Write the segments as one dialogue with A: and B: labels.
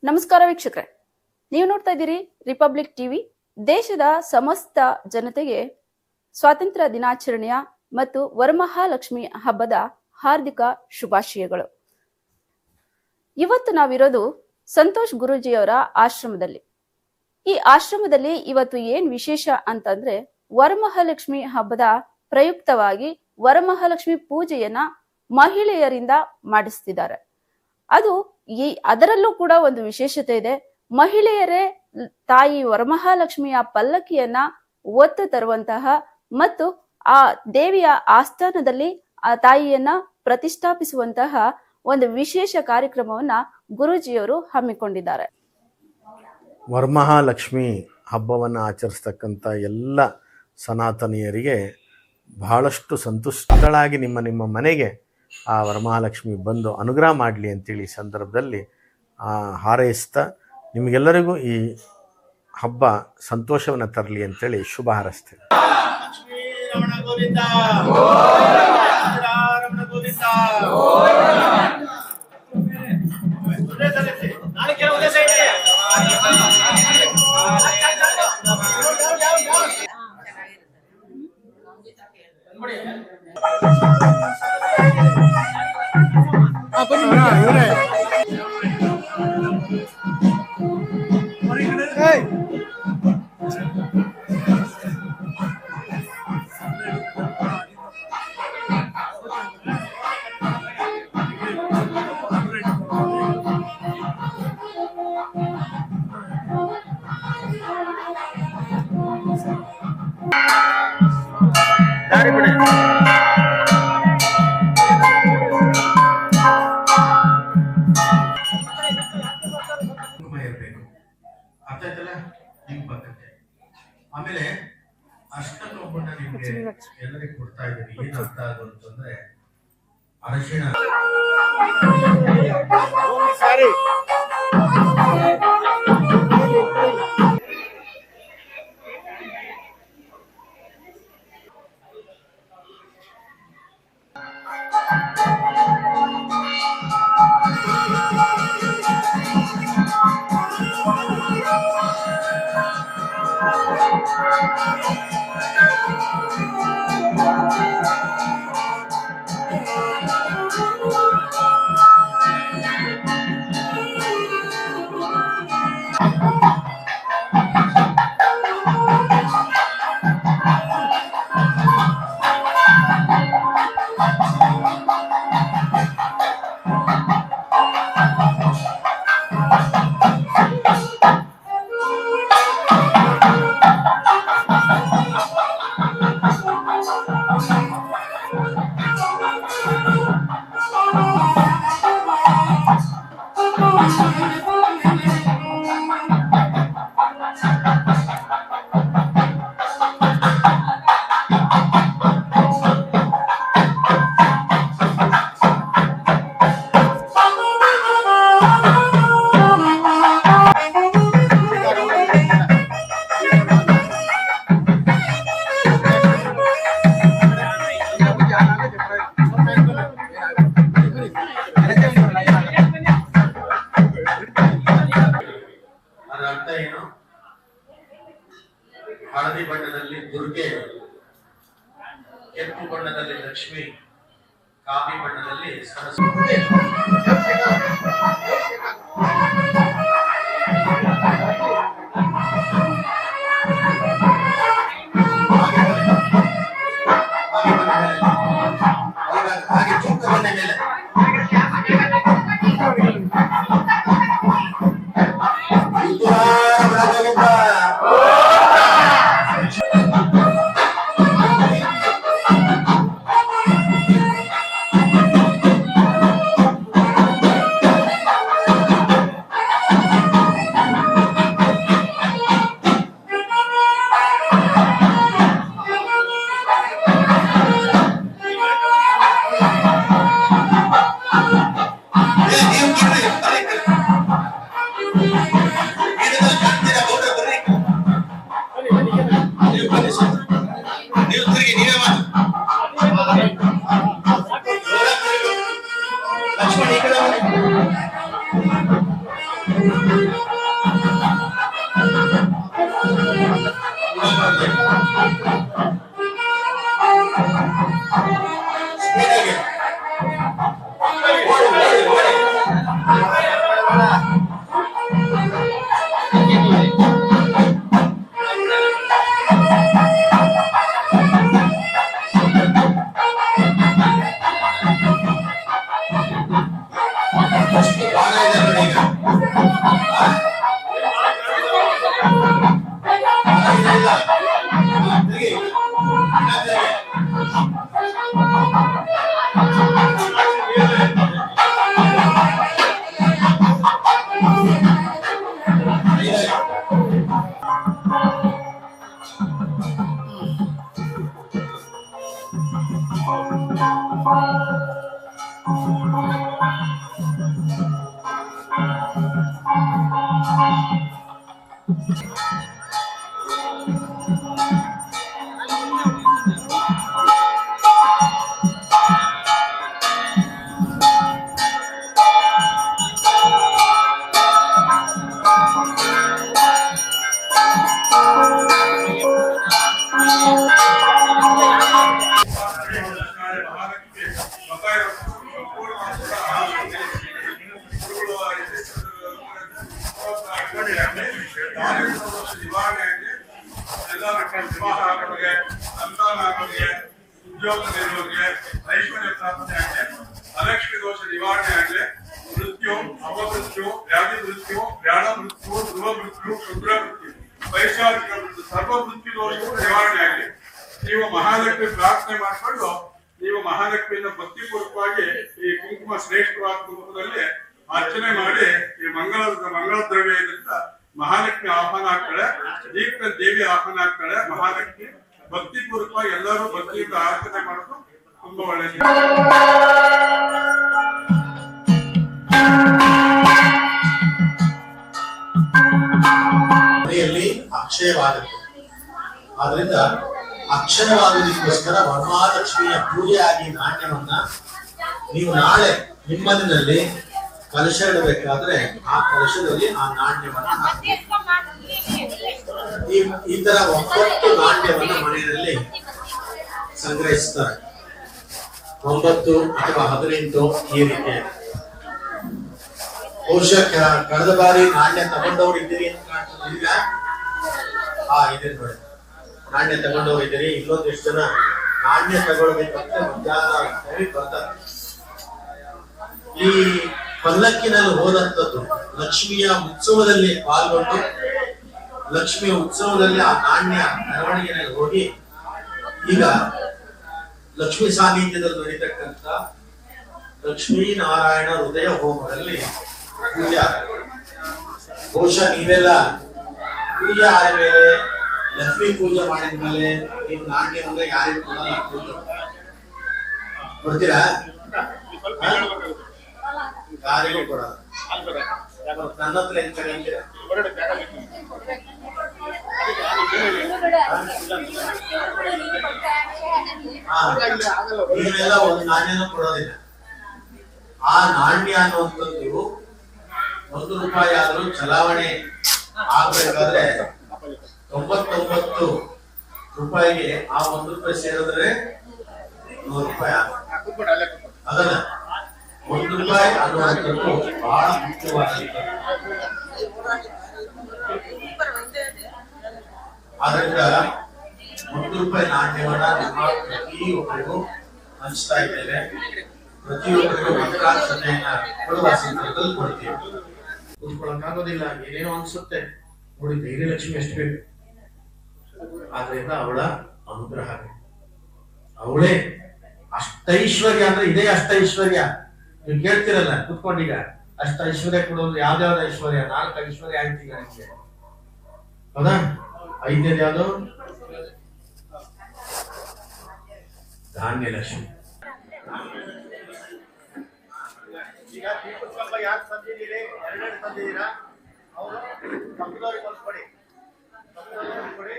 A: ನಮಸ್ಕಾರ ವೀಕ್ಷಕರೇ, ನೀವು ನೋಡ್ತಾ ಇದ್ದೀರಿ ರಿಪಬ್ಲಿಕ್ ಟಿವಿ. ದೇಶದ ಸಮಸ್ತ ಜನತೆಗೆ ಸ್ವಾತಂತ್ರ್ಯ ದಿನಾಚರಣೆಯ ಮತ್ತು ವರಮಹಾಲಕ್ಷ್ಮಿ ಹಬ್ಬದ ಹಾರ್ದಿಕ ಶುಭಾಶಯಗಳು. ಇವತ್ತು ನಾವಿರೋದು ಸಂತೋಷ್ ಗುರೂಜಿಯವರ ಆಶ್ರಮದಲ್ಲಿ. ಈ ಆಶ್ರಮದಲ್ಲಿ ಇವತ್ತು ಏನ್ ವಿಶೇಷ ಅಂತಂದ್ರೆ, ವರಮಹಾಲಕ್ಷ್ಮಿ ಹಬ್ಬದ ಪ್ರಯುಕ್ತವಾಗಿ ವರಮಹಾಲಕ್ಷ್ಮಿ ಪೂಜೆಯನ್ನ ಮಹಿಳೆಯರಿಂದ ಮಾಡಿಸ್ತಿದ್ದಾರೆ. ಅದರಲ್ಲೂ ಕೂಡ ಒಂದು ವಿಶೇಷತೆ ಇದೆ. ಮಹಿಳೆಯರೇ ತಾಯಿ ವರಮಹಾಲಕ್ಷ್ಮಿಯ ಪಲ್ಲಕ್ಕಿಯನ್ನ ಒತ್ತು ತರುವಂತಹ ಮತ್ತು ಆ ದೇವಿಯ ಆಸ್ಥಾನದಲ್ಲಿ ಆ ತಾಯಿಯನ್ನ ಪ್ರತಿಷ್ಠಾಪಿಸುವಂತಹ ಒಂದು ವಿಶೇಷ ಕಾರ್ಯಕ್ರಮವನ್ನ ಗುರೂಜಿಯವರು ಹಮ್ಮಿಕೊಂಡಿದ್ದಾರೆ.
B: ವರಮಹಾಲಕ್ಷ್ಮಿ ಹಬ್ಬವನ್ನು ಆಚರಿಸ್ತಕ್ಕಂಥ ಎಲ್ಲ ಸನಾತನಿಯರಿಗೆ ಬಹಳಷ್ಟು ಸಂತುಷ್ಟಳಾಗಿ ನಿಮ್ಮ ಮನೆಗೆ ಆ ವರಮಹಾಲಕ್ಷ್ಮಿ ಬಂದು ಅನುಗ್ರಹ ಮಾಡಲಿ ಅಂತೇಳಿ ಸಂದರ್ಭದಲ್ಲಿ ಹಾರೈಸ್ತಾ ನಿಮಗೆಲ್ಲರಿಗೂ ಈ ಹಬ್ಬ ಸಂತೋಷವನ್ನು ತರಲಿ ಅಂತೇಳಿ ಶುಭ ಹಾರೈಸ್ತೇನೆ.
C: ಆಮೇಲೆ ಅಷ್ಟಕ್ಕೊಬ್ಬಣ್ಣ ನಿಮ್ಗೆ ಎಲ್ಲರಿಗೂ ಕೊಡ್ತಾ ಇದ್ದೀನಿ. ಏನು ಅರ್ಥ ಆಗೋದು ಅಂತಂದ್ರೆ ಅರಶಿಣ ಅರ್ಥ ಏನು? ಹಳದಿ ಬಣ್ಣದಲ್ಲಿ ದುರ್ಗೆ, ಕೆಂಪು ಬಣ್ಣದಲ್ಲಿ ಲಕ್ಷ್ಮಿ, ಕಾವಿ ಬಣ್ಣದಲ್ಲಿ ಸರಸ್ವತಿ. ಹಾಗೆ ಚುಕ್ಕ ಬಂದ ಮೇಲೆ ವಿವಾಹಗಳಿಗೆ, ಸಂತಾನಗಳಿಗೆ, ಉದ್ಯೋಗ ನೀಡುವವರಿಗೆ, ಐಶ್ವರ್ಯ ಪ್ರಾಪ್ತಿ ಆಗಲಿ, ಅಲಕ್ಷ್ಮಿ ದೋಷ ನಿವಾರಣೆ ಆಗಲಿ, ಮೃತ್ಯು, ಅಪಮೃತ್ಯು, ವ್ಯಾಧಿ ಮೃತ್ಯು, ವ್ಯಾಳ ಮೃತ್ಯು, ಧ್ರುವ ಮೃತ್ಯು, ಶುಭ್ರ ಮೃತ್ಯು, ಪೈಶಾಚಿಕ ಮೃತ್ಯು, ಸರ್ವ ಮೃತ್ಯು ದೋಷಗಳು ನಿವಾರಣೆ ಆಗಲಿ. ನೀವು ಮಹಾಲಕ್ಷ್ಮಿ ಪ್ರಾರ್ಥನೆ ಮಾಡಿಕೊಂಡು ನೀವು ಮಹಾಲಕ್ಷ್ಮಿಯನ್ನು ಭಕ್ತಿಪೂರ್ವಕವಾಗಿ ಈ ಕುಂಕುಮ ಶ್ರೇಷ್ಠವಾದ ಕುಂಕುಮದಲ್ಲಿ ಅರ್ಚನೆ ಮಾಡಿ ಈ ಮಂಗಳ ದ್ರವ್ಯ ಇದರಿಂದ ಮಹಾಲಕ್ಷ್ಮಿ ಆಹ್ವಾನ ಆಗ್ತಾಳೆ, ದೀಪ ದೇವಿ ಆಹ್ವಾನ ಆಗ್ತಾಳೆ. ಮಹಾಲಕ್ಷ್ಮಿ ಭಕ್ತಿಪೂರ್ವಕವಾಗಿ ಎಲ್ಲರೂ ಭಕ್ತಿಯಿಂದ ಆರಾಧನೆ ಮಾಡೋದು ತುಂಬಾ ಒಳ್ಳೆಯದು.
D: ಅಕ್ಷಯವಾಗುತ್ತೆ. ಆದ್ರಿಂದ ಅಕ್ಷಯವಾಗುವುದಕ್ಕೋಸ್ಕರ ವರಮಹಾಲಕ್ಷ್ಮಿಯ ಪೂಜೆ ಆಗಿ ನಾಣ್ಯವನ್ನ ನೀವು ನಾಳೆ ನಿಮ್ಮಲ್ಲಿನಲ್ಲಿ ಕಲಶ ಇಡಬೇಕಾದ್ರೆ ಆ ಕಲಶದಲ್ಲಿ ಆ ನಾಣ್ಯವನ್ನ ಈ ತರ 9 ನಾಣ್ಯವನ್ನ ಮನೆಯಲ್ಲಿ ಸಂಗ್ರಹಿಸ್ತಾರೆ. 9 ಅಥವಾ 18 ಈ ರೀತಿ. ಬಹುಶಃ ಕಳೆದ ಬಾರಿ ನಾಣ್ಯ ತಗೊಂಡವ್ರು ಇದ್ದೀರಿ ಅಂತ ಕಾಣ್ತದೆ. ಈಗ ಇದೆ ನೋಡಿ, ನಾಣ್ಯ ತಗೊಂಡವ್ರು ಇದ್ದೀರಿ. ಇನ್ನೊಂದಿಷ್ಟು ಜನ ನಾಣ್ಯ ತಗೊಳ್ಬೇಕಂತ ಮಧ್ಯಾಹ್ನ ಬರ್ತಾರೆ. ಈ ಪಲ್ಲಕ್ಕಿನಲ್ಲಿ ಹೋದಂಥದ್ದು ಲಕ್ಷ್ಮಿಯ ಉತ್ಸವದಲ್ಲಿ ಪಾಲ್ಗೊಂಡು ಲಕ್ಷ್ಮಿಯ ಉತ್ಸವದಲ್ಲಿ ಆ ನಾಣ್ಯ ಮೆರವಣಿಗೆಯಲ್ಲಿ ಹೋಗಿ ಈಗ ಲಕ್ಷ್ಮೀ ಸಾನ್ನಿಧ್ಯದಲ್ಲಿ ನಡೀತಕ್ಕಂಥ ಲಕ್ಷ್ಮೀ ನಾರಾಯಣ ಹೃದಯ ಹೋಮದಲ್ಲಿ ಪೂಜೆ. ಬಹುಶಃ ನೀವೆಲ್ಲ ಪೂಜೆ ಆದ್ಮೇಲೆ ಲಕ್ಷ್ಮೀ ಪೂಜೆ ಮಾಡಿದ್ಮೇಲೆ ನೀವು ನಾಣ್ಯವನ್ನ ಯಾರಿಗೂ ಕೊಡಲ್ಲ, ಕೊಡ್ತೀರಾ? ಯಾರಿಗೂ ಕೊಡಲ್ಲ. ನನ್ನ ಹತ್ರ ಏನ್ ತಗೊಂಡಿರ? ನೀವೆಲ್ಲ ಒಂದು ನಾಣ್ಯನ ಕೊಡೋದಿಲ್ಲ. ಆ ನಾಣ್ಯ ಅನ್ನುವಂಥದ್ದು 1 ರೂಪಾಯಿ ಆದ್ರೂ ಚಲಾವಣೆ ಆಗ್ಬೇಕಾದ್ರೆ 99 ರೂಪಾಯಿಗೆ ಆ 1 ರೂಪಾಯಿ ಸೇರಿದ್ರೆ 100 ರೂಪಾಯಿ ಅದನ್ನ 1 ರೂಪಾಯಿ ಅನ್ನುವಂಥದ್ದು ಬಹಳ ಮುಖ್ಯವಾದಂಥದ್ದು. ಆದ್ರಿಂದ 1 ರೂಪಾಯಿ ನಾಣ್ಯವನ್ನ ನಮ್ಮ ಪ್ರತಿಯೊಬ್ಬರಿಗೂ ಹಂಚ್ತಾ ಇದ್ದೇವೆ. ಪ್ರತಿಯೊಬ್ಬರಿಗೂ ಮಂತ್ರಾಕ್ಷತೆಯನ್ನ ಕೊಡುವ ಸಂದರ್ಭದಲ್ಲಿ ಕೊಡ್ತೀವಿ. ಕೂತ್ಕೊಳ್ಳಕ್ಕಾಗೋದಿಲ್ಲ, ಏನೇನೋ ಅನ್ಸುತ್ತೆ. ನೋಡಿ ಧೈರ್ಯಲಕ್ಷ್ಮಿ ಎಷ್ಟು ಬೇಕು. ಆದ್ರಿಂದ ಅವಳ ಅನುಗ್ರಹ, ಅವಳೇ ಅಷ್ಟೈಶ್ವರ್ಯ ಅಂದ್ರೆ ಇದೇ ಅಷ್ಟೈಶ್ವರ್ಯ. ನೀವು ಕೇಳ್ತಿರಲ್ಲ ಕುತ್ಕೊಂಡೀಗ ಅಷ್ಟ ಐಶ್ವರ್ಯ ಕೊಡೋದು ಯಾವ್ದಾವ್ದು ಐಶ್ವರ್ಯ? 4 ಐಶ್ವರ್ಯ ಆಯ್ತು ಈಗ ನಿಮ್ಗೆ, ಹೌದಾ? 5ನೇದು ಯಾವ್ದು? ಧಾನ್ಯ ಲಕ್ಷ್ಮಿ. ಈಗ ದೀಪಸ್ತಂಭ ಯಾರು ತಂದಿದ್ದೀರಿ? 2 ತಂದಿದ್ದೀರಾ? ಅವರು ತಪ್ಪದವ್ರಿಗೆ ಒಂದು ಕೊಡಿ, ಕೊಡಿ.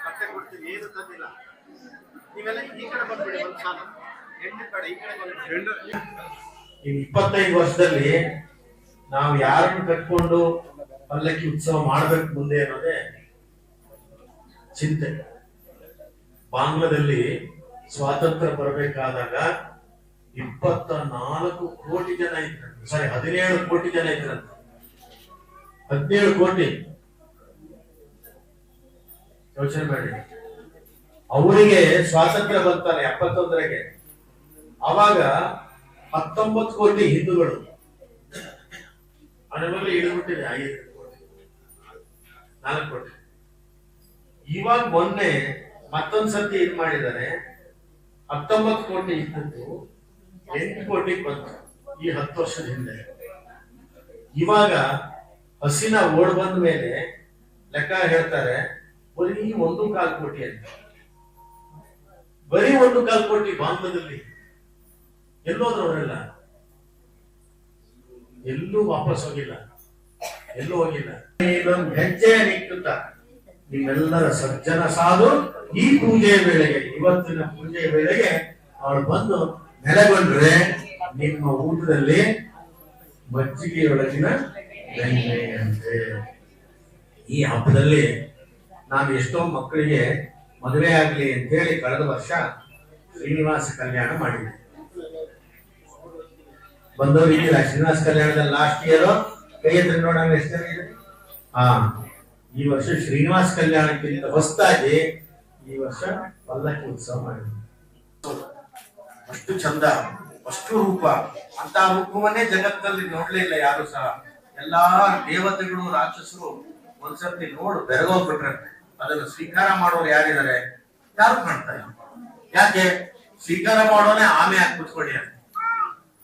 D: ಮತ್ತೆ ಕೊಡ್ತೀವಿ. ಏನು ತಂದಿಲ್ಲ ನೀವೆಲ್ಲ ಈ ಕಡೆ ಬಂದ್ಬಿಡಿ, ಒಂದು ಸಾಲ ಹೆಣ್ಣು ಕಡೆ ಈ ಕಡೆ ಬಂದ್ಬಿಡಿ.
B: ಈ 25 ವರ್ಷದಲ್ಲಿ ನಾವು ಯಾರನ್ನು ಕಟ್ಕೊಂಡು ಪಲ್ಲಕ್ಕಿ ಉತ್ಸವ ಮಾಡ್ಬೇಕು ಮುಂದೆ ಅನ್ನೋದೇ ಚಿಂತೆ. ಬಾಂಗ್ಲಾದಲ್ಲಿ ಸ್ವಾತಂತ್ರ್ಯ ಬರಬೇಕಾದಾಗ 24 ಕೋಟಿ ಜನ ಇದ್ರಂತೆ, 17 ಕೋಟಿ ಜನ ಇದ್ರಂತೆ. 17 ಕೋಟಿ ಯೋಚನೆ ಮಾಡಿ. ಅವರಿಗೆ ಸ್ವಾತಂತ್ರ್ಯ ಬಂತಾರೆ 71ರಿಗೆ. ಅವಾಗ 19 ಕೋಟಿ ಹಿಂದೂಗಳು, ಅದರಲ್ಲಿ ಇಳಿದ್ಬಿಟ್ಟಿದೆ 5 ಕೋಟಿ, 4 ಕೋಟಿ. ಇವಾಗ ಮೊನ್ನೆ ಮತ್ತೊಂದ್ಸತಿ ಇದು ಮಾಡಿದ್ದಾರೆ, 19 ಕೋಟಿ ಇದ್ದದ್ದು 8 ಕೋಟಿ ಬಂತು ಈ 10 ವರ್ಷದ ಹಿಂದೆ. ಇವಾಗ ಹಸಿನ ಓಡ್ ಬಂದ ಮೇಲೆ ಲೆಕ್ಕ ಹೇಳ್ತಾರೆ ಬರೀ 1.25 ಕೋಟಿ ಅಂತ. ಬರೀ 1.25 ಕೋಟಿ ಬಾಂಗ್ಲಾದಲ್ಲಿ. ಎಲ್ಲೋದ್ರು ಅವರೆಲ್ಲ? ಎಲ್ಲೂ ವಾಪಸ್ ಹೋಗಿಲ್ಲ, ಎಲ್ಲೂ ಹೋಗಿಲ್ಲ. ಇದೊಂದು ಹೆಜ್ಜೆ ನಿಂತ ನೀವೆಲ್ಲರ ಸಜ್ಜನ ಸಾಧು ಈ ಪೂಜೆಯ ವೇಳೆಗೆ, ಇವತ್ತಿನ ಪೂಜೆಯ ವೇಳೆಗೆ ಅವಳು ಬಂದು ನೆಲೆಗೊಂಡ್ರೆ ನಿಮ್ಮ ಊಟದಲ್ಲಿ ಮಜ್ಜಿಗೆಯೊಳಗಿನ ಬೆಣ್ಣೆ ಅಂತೆ. ಈ ಹಬ್ಬದಲ್ಲಿ ನಾನು ಎಷ್ಟೋ ಮಕ್ಕಳಿಗೆ ಮದುವೆ ಆಗ್ಲಿ ಅಂತ ಹೇಳಿ ಕಳೆದ ವರ್ಷ ಶ್ರೀನಿವಾಸ ಕಲ್ಯಾಣ ಮಾಡಿದ್ದೆ. ಬಂದವರು ಇದ್ದೀರಾ ಶ್ರೀನಿವಾಸ ಕಲ್ಯಾಣದಲ್ಲಿ? ಲಾಸ್ಟ್ ಇಯರ್ ಕೈ ಎತ್ತಿ ನೋಡಂಗ ಎಷ್ಟು ಜನ ಇದೆ? ಈ ವರ್ಷ ಶ್ರೀನಿವಾಸ ಕಲ್ಯಾಣಕ್ಕಿಂತ ಹೊಸದಾಗಿ ಈ ವರ್ಷ ಪಲ್ಲಕ್ಕಿ ಉತ್ಸವ ಮಾಡಿದ್ವಿ. ಅಷ್ಟು ಚಂದ, ಅಷ್ಟು ರೂಪ, ಅಂತ ರೂಪವನ್ನೇ ಜಗತ್ತಲ್ಲಿ ನೋಡ್ಲೇ ಇಲ್ಲ ಯಾರು ಸಹ. ಎಲ್ಲಾ ದೇವತೆಗಳು ರಾಕ್ಷಸರು ಒಂದ್ಸರ್ತಿ ನೋಡು ಬೆರಗೋಗ್ಬಿಟ್ರಂತೆ. ಅದನ್ನು ಸ್ವೀಕಾರ ಮಾಡೋರು ಯಾರಿದ್ದಾರೆ? ಯಾರು ಕಾಣ್ತಾ ಇಲ್ಲ. ಯಾಕೆ? ಸ್ವೀಕಾರ ಮಾಡೋನೆ ಆಮೆ ಹಾಕಿ ಕುತ್ಕೊಳ್ಳಿ ಅಂತ,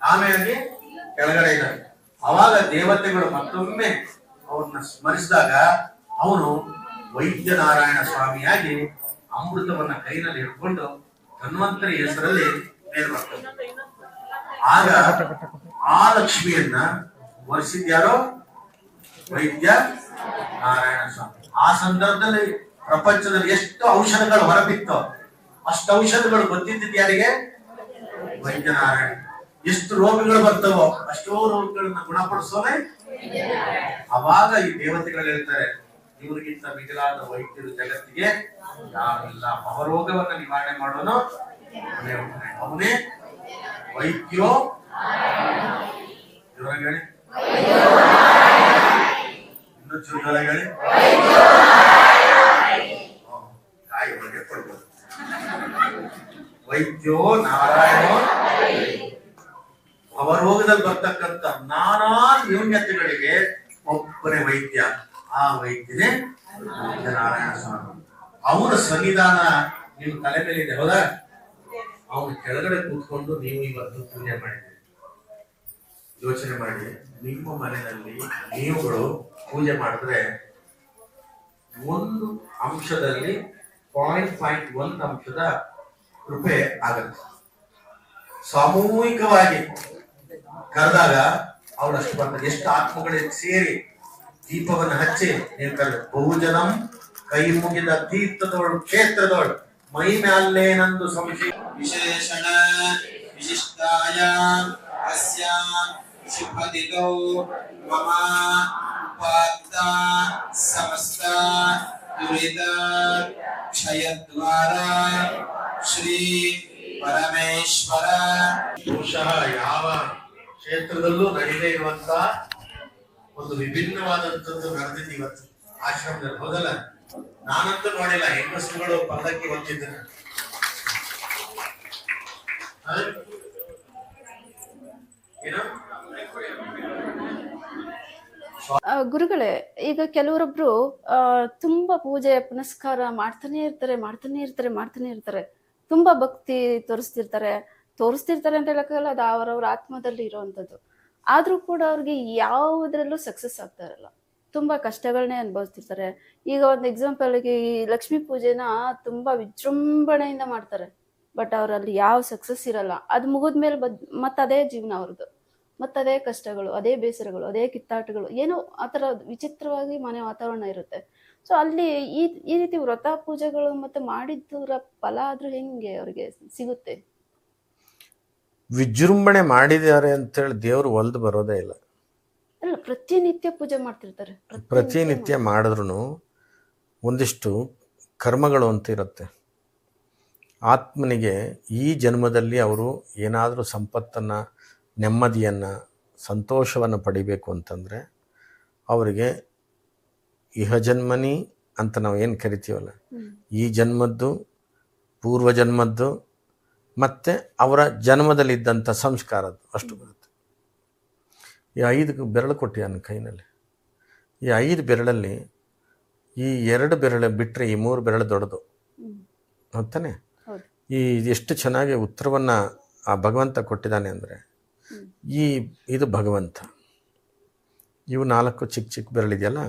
B: ಆಮೆಯಾಗಿ ಕೆಳಗಡೆ ಇದ್ದಾರೆ. ಅವಾಗ ದೇವತೆಗಳು ಮತ್ತೊಮ್ಮೆ ಅವ್ರನ್ನ ಸ್ಮರಿಸಿದಾಗ ಅವನು ವೈದ್ಯನಾರಾಯಣ ಸ್ವಾಮಿಯಾಗಿ ಅಮೃತವನ್ನ ಕೈನಲ್ಲಿ ಹಿಡ್ಕೊಂಡು ಧನ್ವಂತರಿ ಹೆಸರಲ್ಲಿ ಮೇಲ್ ಬರ್ತಾರೆ. ಆಗ ಆ ಲಕ್ಷ್ಮಿಯನ್ನ ವರ್ಷಿದ್ಯಾರೋ ವೈದ್ಯ ನಾರಾಯಣ ಸ್ವಾಮಿ. ಆ ಸಂದರ್ಭದಲ್ಲಿ ಪ್ರಪಂಚದಲ್ಲಿ ಎಷ್ಟು ಔಷಧಗಳು ಹೊರಬಿತ್ತೋ ಅಷ್ಟು ಔಷಧಗಳು ಗೊತ್ತಿದ್ದಿದ್ದು ಯಾರಿಗೆ? ವೈದ್ಯನಾರಾಯಣ. ಎಷ್ಟು ರೋಗಗಳು ಬರ್ತವೋ ಅಷ್ಟೋ ರೋಗಗಳನ್ನ ಗುಣಪಡಿಸೋನೆ. ಅವಾಗ ಈ ದೇವತೆಗಳು ಹೇಳ್ತಾರೆ, ಇವರಿಗಿಂತ ಮಿಗಿಲಾದ ವೈದ್ಯರು ಜಗತ್ತಿಗೆ ಯಾರಿಲ್ಲ. ಅವರೋಗವನ್ನ ನಿವಾರಣೆ ಮಾಡೋನು ಅವನೇ ವೈದ್ಯೋ. ಜೋರಾಗಿ ಇನ್ನೂ ಜೋರಾಗಿ ತಾಯಿ ಒಳಗೆ ಕೊಡ್ಬೋದು. ವೈದ್ಯೋ ನಾರಾಯಣ. ಅವರೋಗದಲ್ಲಿ ಬರ್ತಕ್ಕಂಥ ನಾನಾ ನ್ಯೂನ್ಯತೆಗಳಿಗೆ ಒಬ್ಬನೇ ವೈದ್ಯ. ಆ ವೈದ್ಯನೇ ನಾರಾಯಣ ಸ್ವಾಮಿ. ಅವನ ಸನ್ನಿಧಾನ ನಿಮ್ಮ ತಲೆ ಮೇಲೆ ಇದೆ, ಹೌದಾ? ಅವನ ಕೆಳಗಡೆ ಕೂತ್ಕೊಂಡು ನೀವು ಇವತ್ತು ಪೂಜೆ ಮಾಡಿದ್ದೀರಿ. ಯೋಚನೆ ಮಾಡಿ, ನಿಮ್ಮ ಮನೆಯಲ್ಲಿ ನೀವುಗಳು ಪೂಜೆ ಮಾಡಿದ್ರೆ ಒಂದು ಅಂಶದಲ್ಲಿ 0.1 ಅಂಶದ ರೂಪಾಯಿ ಆಗತ್ತೆ. ಸಾಮೂಹಿಕವಾಗಿ ಕರೆದಾಗ ಅವಳಷ್ಟು ಬರ್ತದೆ. ಎಷ್ಟು ಆತ್ಮಗಳಿಗೆ ಸೇರಿ ದೀಪವನ್ನು ಹಚ್ಚಿ ನೀವು ಕರೆದ ಬಹುಜನಂ ಕೈ ಮುಗಿದ ತೀರ್ಥದವಳು ಕ್ಷೇತ್ರದವಳು ಮೈ ಮ್ಯಾಲೇನಂದು ಸಂಶಯ
D: ವಿಶೇಷಣ ವಿಶಿಷ್ಟಾಯ ಅಸ್ಯ ಶುಭದಿನೋ ಮಮ ಉಪಾತ್ತ ಸಮಸ್ತ ದುರಿತ ಕ್ಷಯದ್ವಾರ ಶ್ರೀ ಪರಮೇಶ್ವರ.
B: ಬಹುಶಃ ಯಾವ ಕ್ಷೇತ್ರದಲ್ಲೂ ನಡೆಯದೇ ಇರುವಂತ ಒಂದು ವಿಭಿನ್ನವಾದಂಥದ್ದು ನಡೆದಿದ್ದು ಇವತ್ತು ಆಶ್ರಮದಲ್ಲಿ, ಹೌದಲ್ಲ? ನಾನಂತೂ ನೋಡಿಲ್ಲ ಹೆಂಗಸುಗಳು ಪಲ್ಲಕ್ಕಿ ಹೊತ್ತಿದ್ದಾರೆ. ಏನು
A: ಗುರುಗಳೇ, ಈಗ ಕೆಲವರೊಬ್ರು ತುಂಬಾ ಪೂಜೆ ಪುನಸ್ಕಾರ ಮಾಡ್ತಾನೆ ಇರ್ತಾರೆ. ತುಂಬಾ ಭಕ್ತಿ ತೋರಿಸ್ತಿರ್ತಾರೆ ಅಂತ ಹೇಳಕ್ಕಾಗಲ್ಲ, ಅದು ಅವರವ್ರ ಆತ್ಮದಲ್ಲಿ ಇರುವಂತದ್ದು. ಆದ್ರೂ ಕೂಡ ಅವ್ರಿಗೆ ಯಾವುದ್ರಲ್ಲೂ ಸಕ್ಸಸ್ ಆಗ್ತಾ ಇರಲ್ಲ. ತುಂಬಾ ಕಷ್ಟಗಳನ್ನೇ ಅನುಭವಿಸ್ತಿರ್ತಾರೆ. ಈಗ ಒಂದು ಎಕ್ಸಾಂಪಲ್ ಗೆ ಈ ಲಕ್ಷ್ಮೀ ಪೂಜೆನ ತುಂಬಾ ವಿಜೃಂಭಣೆಯಿಂದ ಮಾಡ್ತಾರೆ, ಬಟ್ ಅವ್ರಲ್ಲಿ ಯಾವ ಸಕ್ಸಸ್ ಇರಲ್ಲ. ಅದು ಮುಗಿದ್ಮೇಲೆ ಮತ್ತದೇ ಜೀವನ ಅವ್ರದ್ದು, ಮತ್ತದೇ ಕಷ್ಟಗಳು, ಅದೇ ಬೇಸರಗಳು, ಅದೇ ಕಿತ್ತಾಟಗಳು, ಏನೋ ಆತರ ವಿಚಿತ್ರವಾಗಿ ಮನೆ ವಾತಾವರಣ ಇರುತ್ತೆ. ಸೊ ಅಲ್ಲಿ ಈ ರೀತಿ ವ್ರತ ಪೂಜೆಗಳು ಮತ್ತೆ ಮಾಡಿದ್ದರ ಫಲ ಆದ್ರೂ ಹೆಂಗೆ ಅವ್ರಿಗೆ ಸಿಗುತ್ತೆ?
E: ವಿಜೃಂಭಣೆ ಮಾಡಿದ್ದಾರೆ ಅಂತೇಳಿ ದೇವರು ಒಲ್ದು ಬರೋದೇ ಇಲ್ಲ.
A: ಅಲ್ಲ, ಪ್ರತಿನಿತ್ಯ ಪೂಜೆ ಮಾಡ್ತಿರ್ತಾರೆ.
E: ಪ್ರತಿನಿತ್ಯ ಮಾಡಿದ್ರೂ ಒಂದಿಷ್ಟು ಕರ್ಮಗಳು ಅಂತ ಇರುತ್ತೆ. ಆತ್ಮನಿಗೆ ಈ ಜನ್ಮದಲ್ಲಿ ಅವರು ಏನಾದರೂ ಸಂಪತ್ತನ್ನು, ನೆಮ್ಮದಿಯನ್ನು, ಸಂತೋಷವನ್ನು ಪಡಿಬೇಕು ಅಂತಂದರೆ ಅವರಿಗೆ ಇಹಜನ್ಮನಿ ಅಂತ ನಾವು ಏನು ಕರಿತೀವಲ್ಲ, ಈ ಜನ್ಮದ್ದು, ಪೂರ್ವಜನ್ಮದ್ದು ಮತ್ತು ಅವರ ಜನ್ಮದಲ್ಲಿದ್ದಂಥ ಸಂಸ್ಕಾರದ್ದು ಅಷ್ಟು ಬರುತ್ತೆ. ಈ 5 ಬೆರಳು ಕೊಟ್ಟಿದ್ದಾನೆ ಕೈನಲ್ಲಿ. ಈ 5 ಬೆರಳಲ್ಲಿ ಈ 2 ಬೆರಳು ಬಿಟ್ಟರೆ ಈ 3 ಬೆರಳು ದೊಡ್ಡದು, ಗೊತ್ತಾನೆ? ಈ ಎಷ್ಟು ಚೆನ್ನಾಗಿ ಉತ್ತರವನ್ನು ಆ ಭಗವಂತ ಕೊಟ್ಟಿದ್ದಾನೆ ಅಂದರೆ, ಇದು ಭಗವಂತ, ಇವು 4 ಚಿಕ್ಕ ಚಿಕ್ಕ ಬೆರಳಿದೆಯಲ್ಲ,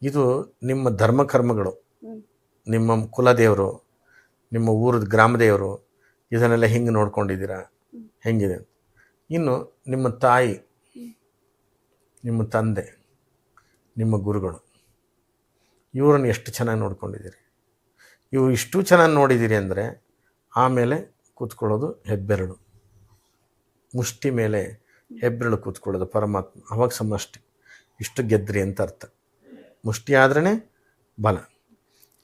E: ಇದು ನಿಮ್ಮ ಧರ್ಮಕರ್ಮಗಳು, ನಿಮ್ಮ ಕುಲದೇವರು, ನಿಮ್ಮ ಊರದ ಗ್ರಾಮದೇವರು, ಇದನ್ನೆಲ್ಲ ಹೆಂಗೆ ನೋಡ್ಕೊಂಡಿದ್ದೀರಾ, ಹೆಂಗಿದೆ. ಇನ್ನು ನಿಮ್ಮ ತಾಯಿ, ನಿಮ್ಮ ತಂದೆ, ನಿಮ್ಮ ಗುರುಗಳು, ಇವರನ್ನು ಎಷ್ಟು ಚೆನ್ನಾಗಿ ನೋಡ್ಕೊಂಡಿದ್ದೀರಿ. ಇವು ಇಷ್ಟು ಚೆನ್ನಾಗಿ ನೋಡಿದ್ದೀರಿ ಅಂದರೆ ಆಮೇಲೆ ಕೂತ್ಕೊಳ್ಳೋದು ಹೆಬ್ಬೆರಳು, ಮುಷ್ಟಿ ಮೇಲೆ ಹೆಬ್ಬೆರಳು ಕೂತ್ಕೊಳ್ಳೋದು ಪರಮಾತ್ಮ, ಅವಾಗ ಸಮಷ್ಟಿ. ಇಷ್ಟು ಗೆದ್ರಿ ಅಂತ ಅರ್ಥ. ಮುಷ್ಟಿ ಆದ್ರೇ ಬಲ.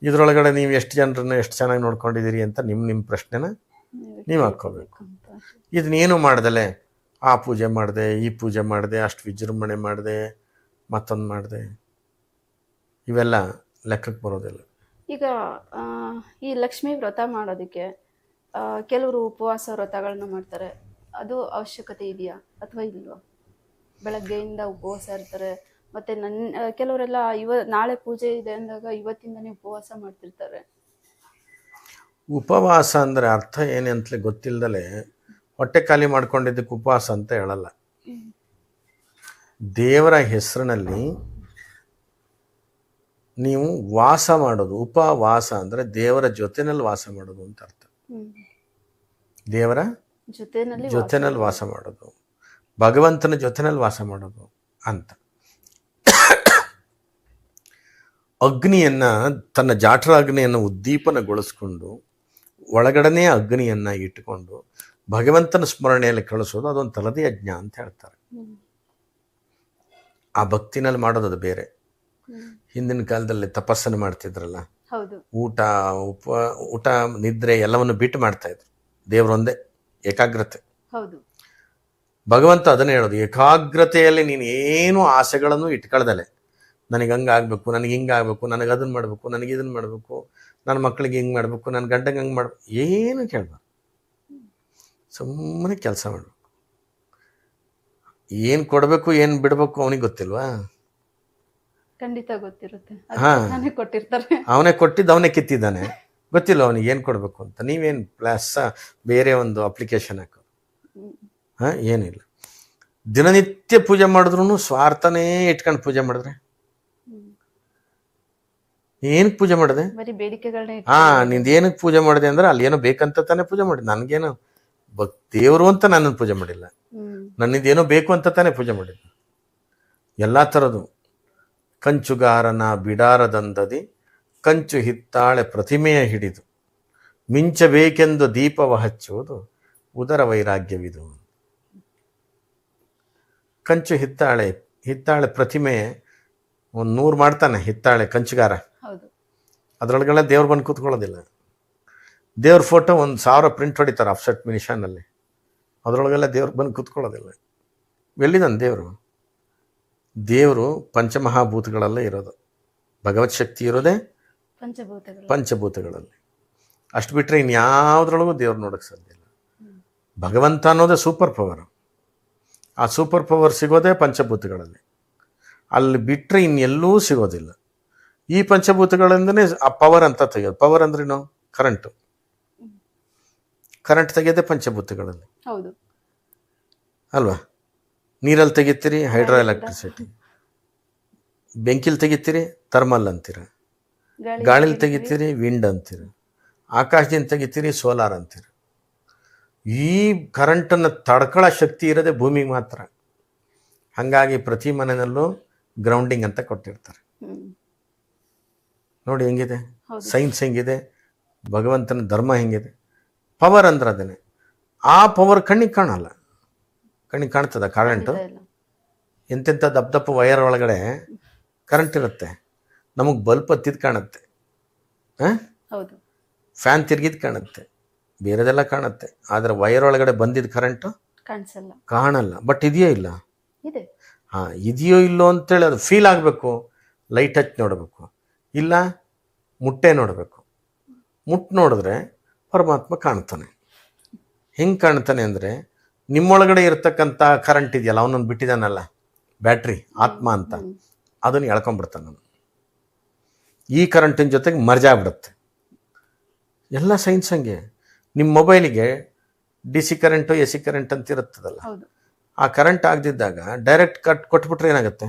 E: ಇದರೊಳಗಡೆ ನೀವು ಎಷ್ಟು ಜನರನ್ನು ಎಷ್ಟು ಚೆನ್ನಾಗಿ ನೋಡ್ಕೊಂಡಿದ್ದೀರಿ ಅಂತ ನಿಮ್ಮ ಪ್ರಶ್ನೆನ ನೀವು ಹಾಕ್ಕೋಬೇಕು. ಇದನ್ನೇನು ಮಾಡ್ದಲೆ ಆ ಪೂಜೆ ಮಾಡಿದೆ, ಈ ಪೂಜೆ ಮಾಡಿದೆ, ಅಷ್ಟು ವಿಜೃಂಭಣೆ ಮಾಡಿದೆ, ಮತ್ತೊಂದು ಮಾಡಿದೆ, ಇವೆಲ್ಲ ಲೆಕ್ಕಕ್ಕೆ ಬರೋದಿಲ್ಲ.
A: ಈಗ ಈ ಲಕ್ಷ್ಮೀ ವ್ರತ ಮಾಡೋದಕ್ಕೆ ಕೆಲವರು ಉಪವಾಸ ವ್ರತಗಳನ್ನ ಮಾಡ್ತಾರೆ. ಅದು ಅವಶ್ಯಕತೆ ಇದೆಯಾ ಅಥವಾ ಇಲ್ವಾ? ಬೆಳಗ್ಗೆಯಿಂದ ಉಪವಾಸ ಇರ್ತಾರೆ. ಮತ್ತೆ ಕೆಲವರೆಲ್ಲ ನಾಳೆ ಪೂಜೆ ಇದೆ ಅಂದಾಗ ಇವತ್ತಿಂದನೇ ಉಪವಾಸ ಮಾಡ್ತಿರ್ತಾರೆ.
E: ಉಪವಾಸ ಅಂದರೆ ಅರ್ಥ ಏನಂತಲೇ ಗೊತ್ತಿಲ್ಲದಲೇ ಹೊಟ್ಟೆ ಖಾಲಿ ಮಾಡ್ಕೊಂಡಿದ್ದಕ್ಕೆ ಉಪವಾಸ ಅಂತ ಹೇಳಲ್ಲ. ದೇವರ ಹೆಸರಿನಲ್ಲಿ ನೀವು ವಾಸ ಮಾಡೋದು. ಉಪವಾಸ ಅಂದರೆ ದೇವರ ಜೊತೆನಲ್ಲಿ ವಾಸ ಮಾಡೋದು ಅಂತ ಅರ್ಥ. ದೇವರ ಜೊತೆನಲ್ಲಿ ವಾಸ ಮಾಡೋದು, ಭಗವಂತನ ಜೊತೆನಲ್ಲಿ ವಾಸ ಮಾಡೋದು ಅಂತ. ಅಗ್ನಿಯನ್ನು, ತನ್ನ ಜಾಠರಾಗ್ನಿಯನ್ನು ಉದ್ದೀಪನಗೊಳಿಸ್ಕೊಂಡು ಒಳಗಡನೆ ಅಗ್ನಿಯನ್ನು ಇಟ್ಟುಕೊಂಡು ಭಗವಂತನ ಸ್ಮರಣೆಯಲ್ಲಿ ಕಳಿಸೋದು ಅದೊಂದು ತಲದಿ ಯಜ್ಞ ಅಂತ ಹೇಳ್ತಾರೆ. ಆ ಭಕ್ತಿನಲ್ಲಿ ಮಾಡೋದು ಅದು ಬೇರೆ. ಹಿಂದಿನ ಕಾಲದಲ್ಲಿ ತಪಸ್ಸನ್ನು ಮಾಡ್ತಿದ್ರಲ್ಲ, ಊಟ ನಿದ್ರೆ ಎಲ್ಲವನ್ನು ಬಿಟ್ಟು ಮಾಡ್ತಾ ಇದ್ರು. ದೇವರೊಂದೇ ಏಕಾಗ್ರತೆ. ಭಗವಂತ ಅದನ್ನೇ ಹೇಳೋದು, ಏಕಾಗ್ರತೆಯಲ್ಲಿ ನೀನು ಏನು ಆಸೆಗಳನ್ನು ಇಟ್ಕೊಳ್ದಲೆ, ನನಗೆ ಹಂಗಾಗಬೇಕು, ನನಗೆ ಹಿಂಗಾಗಬೇಕು, ನನಗೆ ಅದನ್ನು ಮಾಡಬೇಕು, ನನಗೆ ಇದನ್ನು ಮಾಡಬೇಕು, ನನ್ನ ಮಕ್ಕಳಿಗೆ ಹಿಂಗೆ ಮಾಡಬೇಕು, ನನ್ನ ಗಂಡಗೆ ಹಂಗೆ ಮಾಡಬೇಕು, ಏನು ಕೇಳಬಾರ್ದು. ಸುಮ್ಮನೆ ಕೆಲಸ ಮಾಡಬೇಕು. ಏನು ಕೊಡಬೇಕು ಏನು ಬಿಡಬೇಕು ಅವನಿಗೆ ಗೊತ್ತಿಲ್ವಾ?
A: ಖಂಡಿತ ಗೊತ್ತಿರುತ್ತೆ.
E: ಅವನೇ ಕೊಟ್ಟಿದ್ದು ಅವನೇ ಕಿತ್ತಿದ್ದಾನೆ, ಗೊತ್ತಿಲ್ಲ ಅವನಿಗೆ ಏನು ಕೊಡಬೇಕು ಅಂತ. ನೀವೇನು ಪ್ಲಸ್ ಬೇರೆ ಒಂದು ಅಪ್ಲಿಕೇಶನ್ ಹಾಕೋದು? ಏನಿಲ್ಲ. ದಿನನಿತ್ಯ ಪೂಜೆ ಮಾಡಿದ್ರು ಸ್ವಾರ್ಥನೇ ಇಟ್ಕೊಂಡು ಪೂಜೆ ಮಾಡಿದ್ರೆ ಏನಕ್ಕೆ ಪೂಜೆ ಮಾಡಿದೆ? ನಿಂದು ಏನಕ್ಕೆ ಪೂಜೆ ಮಾಡಿದೆ ಅಂದ್ರೆ ಅಲ್ಲಿ ಏನೋ ಬೇಕಂತ ತಾನೇ ಪೂಜೆ ಮಾಡಿದೆ. ನನಗೇನು ದೇವರು ಅಂತ ನನ್ನನ್ನು ಪೂಜೆ ಮಾಡಿಲ್ಲ, ನನ್ನಿಂದೇನೋ ಬೇಕು ಅಂತ ತಾನೇ ಪೂಜೆ ಮಾಡಿದ್ದೆ. ಎಲ್ಲ ಥರದ್ದು. ಕಂಚುಗಾರನ ಬಿಡಾರದಂದದಿ ಕಂಚು ಹಿತ್ತಾಳೆ ಪ್ರತಿಮೆಯ ಹಿಡಿದು ಮಿಂಚಬೇಕೆಂದು ದೀಪವ ಹಚ್ಚುವುದು ಉದರ ವೈರಾಗ್ಯವಿದು. ಕಂಚು ಹಿತ್ತಾಳೆ ಪ್ರತಿಮೆ ಒಂದು 100 ಮಾಡ್ತಾನೆ ಹಿತ್ತಾಳೆ ಕಂಚುಗಾರ. ಅದರೊಳಗೆಲ್ಲ ದೇವ್ರು ಬಂದು ಕೂತ್ಕೊಳ್ಳೋದಿಲ್ಲ. ದೇವ್ರ ಫೋಟೋ 1000 ಪ್ರಿಂಟ್ ಹೊಡಿತಾರೆ ಆಫ್ಸೆಟ್ ಮಿನಿಷನ್ನಲ್ಲಿ. ಅದರೊಳಗೆಲ್ಲ ದೇವ್ರು ಬಂದು ಕೂತ್ಕೊಳ್ಳೋದಿಲ್ಲ. ಎಲ್ಲಿದ್ದಾನೆ ದೇವರು? ದೇವರು ಪಂಚಮಹಾಭೂತಗಳಲ್ಲೇ ಇರೋದು. ಭಗವತ್ ಶಕ್ತಿ ಇರೋದೇ ಪಂಚಭೂತಗಳಲ್ಲಿ. ಅಷ್ಟು ಬಿಟ್ಟರೆ ಇನ್ಯಾವುದ್ರೊಳಗೂ ದೇವ್ರು ನೋಡೋಕ್ಕೆ ಸಾಧ್ಯ ಇಲ್ಲ. ಭಗವಂತ ಅನ್ನೋದೇ ಸೂಪರ್ ಪವರ್. ಆ ಸೂಪರ್ ಪವರ್ ಸಿಗೋದೇ ಪಂಚಭೂತಗಳಲ್ಲಿ. ಅಲ್ಲಿ ಬಿಟ್ಟರೆ ಇನ್ನೆಲ್ಲೂ ಸಿಗೋದಿಲ್ಲ. ಈ ಪಂಚಭೂತಗಳಿಂದನೇ ಆ ಪವರ್ ಅಂತ ತೆಗೆಯೋದು. ಪವರ್ ಅಂದ್ರೇನು? ಕರೆಂಟ್ ತೆಗೆಯೋದೇ ಪಂಚಭೂತಗಳಲ್ಲಿ ಅಲ್ವಾ? ನೀರಲ್ಲಿ ತೆಗಿತೀರಿ ಹೈಡ್ರೋ ಎಲೆಕ್ಟ್ರಿಸಿಟಿ, ಬೆಂಕಿಲಿ ತೆಗಿತೀರಿ ಥರ್ಮಲ್ ಅಂತೀರ, ಗಾಳಿಲಿ ತೆಗಿತೀರಿ ವಿಂಡ್ ಅಂತೀರ, ಆಕಾಶದಿಂದ ತೆಗಿತೀರಿ ಸೋಲಾರ್ ಅಂತೀರ. ಈ ಕರೆಂಟನ್ನು ತಡ್ಕೊಳ್ಳೋ ಶಕ್ತಿ ಇರೋದೇ ಭೂಮಿಗೆ ಮಾತ್ರ. ಹಾಗಾಗಿ ಪ್ರತಿ ಮನೆಯಲ್ಲೂ ಗ್ರೌಂಡಿಂಗ್ ಅಂತ ಕೊಟ್ಟಿರ್ತಾರೆ. ನೋಡಿ ಹೆಂಗಿದೆ,
A: ಹೌದು.
E: ಸೈನ್ಸ್ ಹೆಂಗಿದೆ, ಭಗವಂತನ ಧರ್ಮ ಹೆಂಗಿದೆ. ಪವರ್ ಅಂದ್ರೆ ಅದನ್ನೇ. ಆ ಪವರ್ ಕಣ್ಣಿಗೆ ಕಾಣಲ್ಲ. ಕಣ್ಣಿಗೆ ಕಾಣ್ತದ ಕರೆಂಟು?
A: ಇಲ್ಲ.
E: ಎಂತೆಂಥ ದಪ್ಪ ದಪ್ಪ ವಯರ್ ಒಳಗಡೆ ಕರೆಂಟ್ ಇರುತ್ತೆ. ನಮಗೆ ಬಲ್ಪ್ ಹತ್ತಿದ್ದು ಕಾಣುತ್ತೆ,
A: ಹೌದು.
E: ಫ್ಯಾನ್ ತಿರ್ಗಿದ್ದು ಕಾಣುತ್ತೆ, ಬೇರೆದೆಲ್ಲ ಕಾಣುತ್ತೆ. ಆದರೆ ವಯರ್ ಒಳಗಡೆ ಬಂದಿದ್ದ ಕರೆಂಟು
A: ಕಾಣಿಸಲ್ಲ.
E: ಕಾಣಲ್ಲ. ಬಟ್ ಇದೆಯೋ ಇಲ್ಲ?
A: ಇದೆ.
E: ಹಾಂ, ಇದೆಯೋ ಇಲ್ಲೋ ಅಂತೇಳಿ ಅದು ಫೀಲ್ ಆಗಬೇಕು. ಲೈಟ್ ಹಚ್ಚಿ ನೋಡಬೇಕು, ಇಲ್ಲ ಮುಟ್ಟೆ ನೋಡಬೇಕು. ಮುಟ್ಟು ನೋಡಿದ್ರೆ ಪರಮಾತ್ಮ ಕಾಣ್ತಾನೆ. ಹೆಂಗೆ ಕಾಣ್ತಾನೆ ಅಂದರೆ, ನಿಮ್ಮೊಳಗಡೆ ಇರ್ತಕ್ಕಂಥ ಕರೆಂಟ್ ಇದೆಯಲ್ಲ, ಅವನನ್ನು ಬಿಟ್ಟಿದ್ದಾನಲ್ಲ ಬ್ಯಾಟ್ರಿ, ಆತ್ಮ ಅಂತ, ಅದನ್ನು ಎಳ್ಕೊಂಡ್ಬಿಡ್ತಾನೆ ಅವನು. ಈ ಕರೆಂಟಿನ ಜೊತೆಗೆ ಮರ್ಜ್ ಆಗ್ಬಿಡುತ್ತೆ. ಎಲ್ಲ ಸೈನ್ಸ್ ಹಂಗೆ. ನಿಮ್ಮ ಮೊಬೈಲಿಗೆ DC ಕರೆಂಟು AC ಕರೆಂಟ್ ಅಂತ ಇರುತ್ತದಲ್ಲ,
A: ಹೌದು.
E: ಆ ಕರೆಂಟ್ ಆಗದಿದ್ದಾಗ ಡೈರೆಕ್ಟ್ ಕೊಟ್ಬಿಟ್ರೆ ಏನಾಗುತ್ತೆ?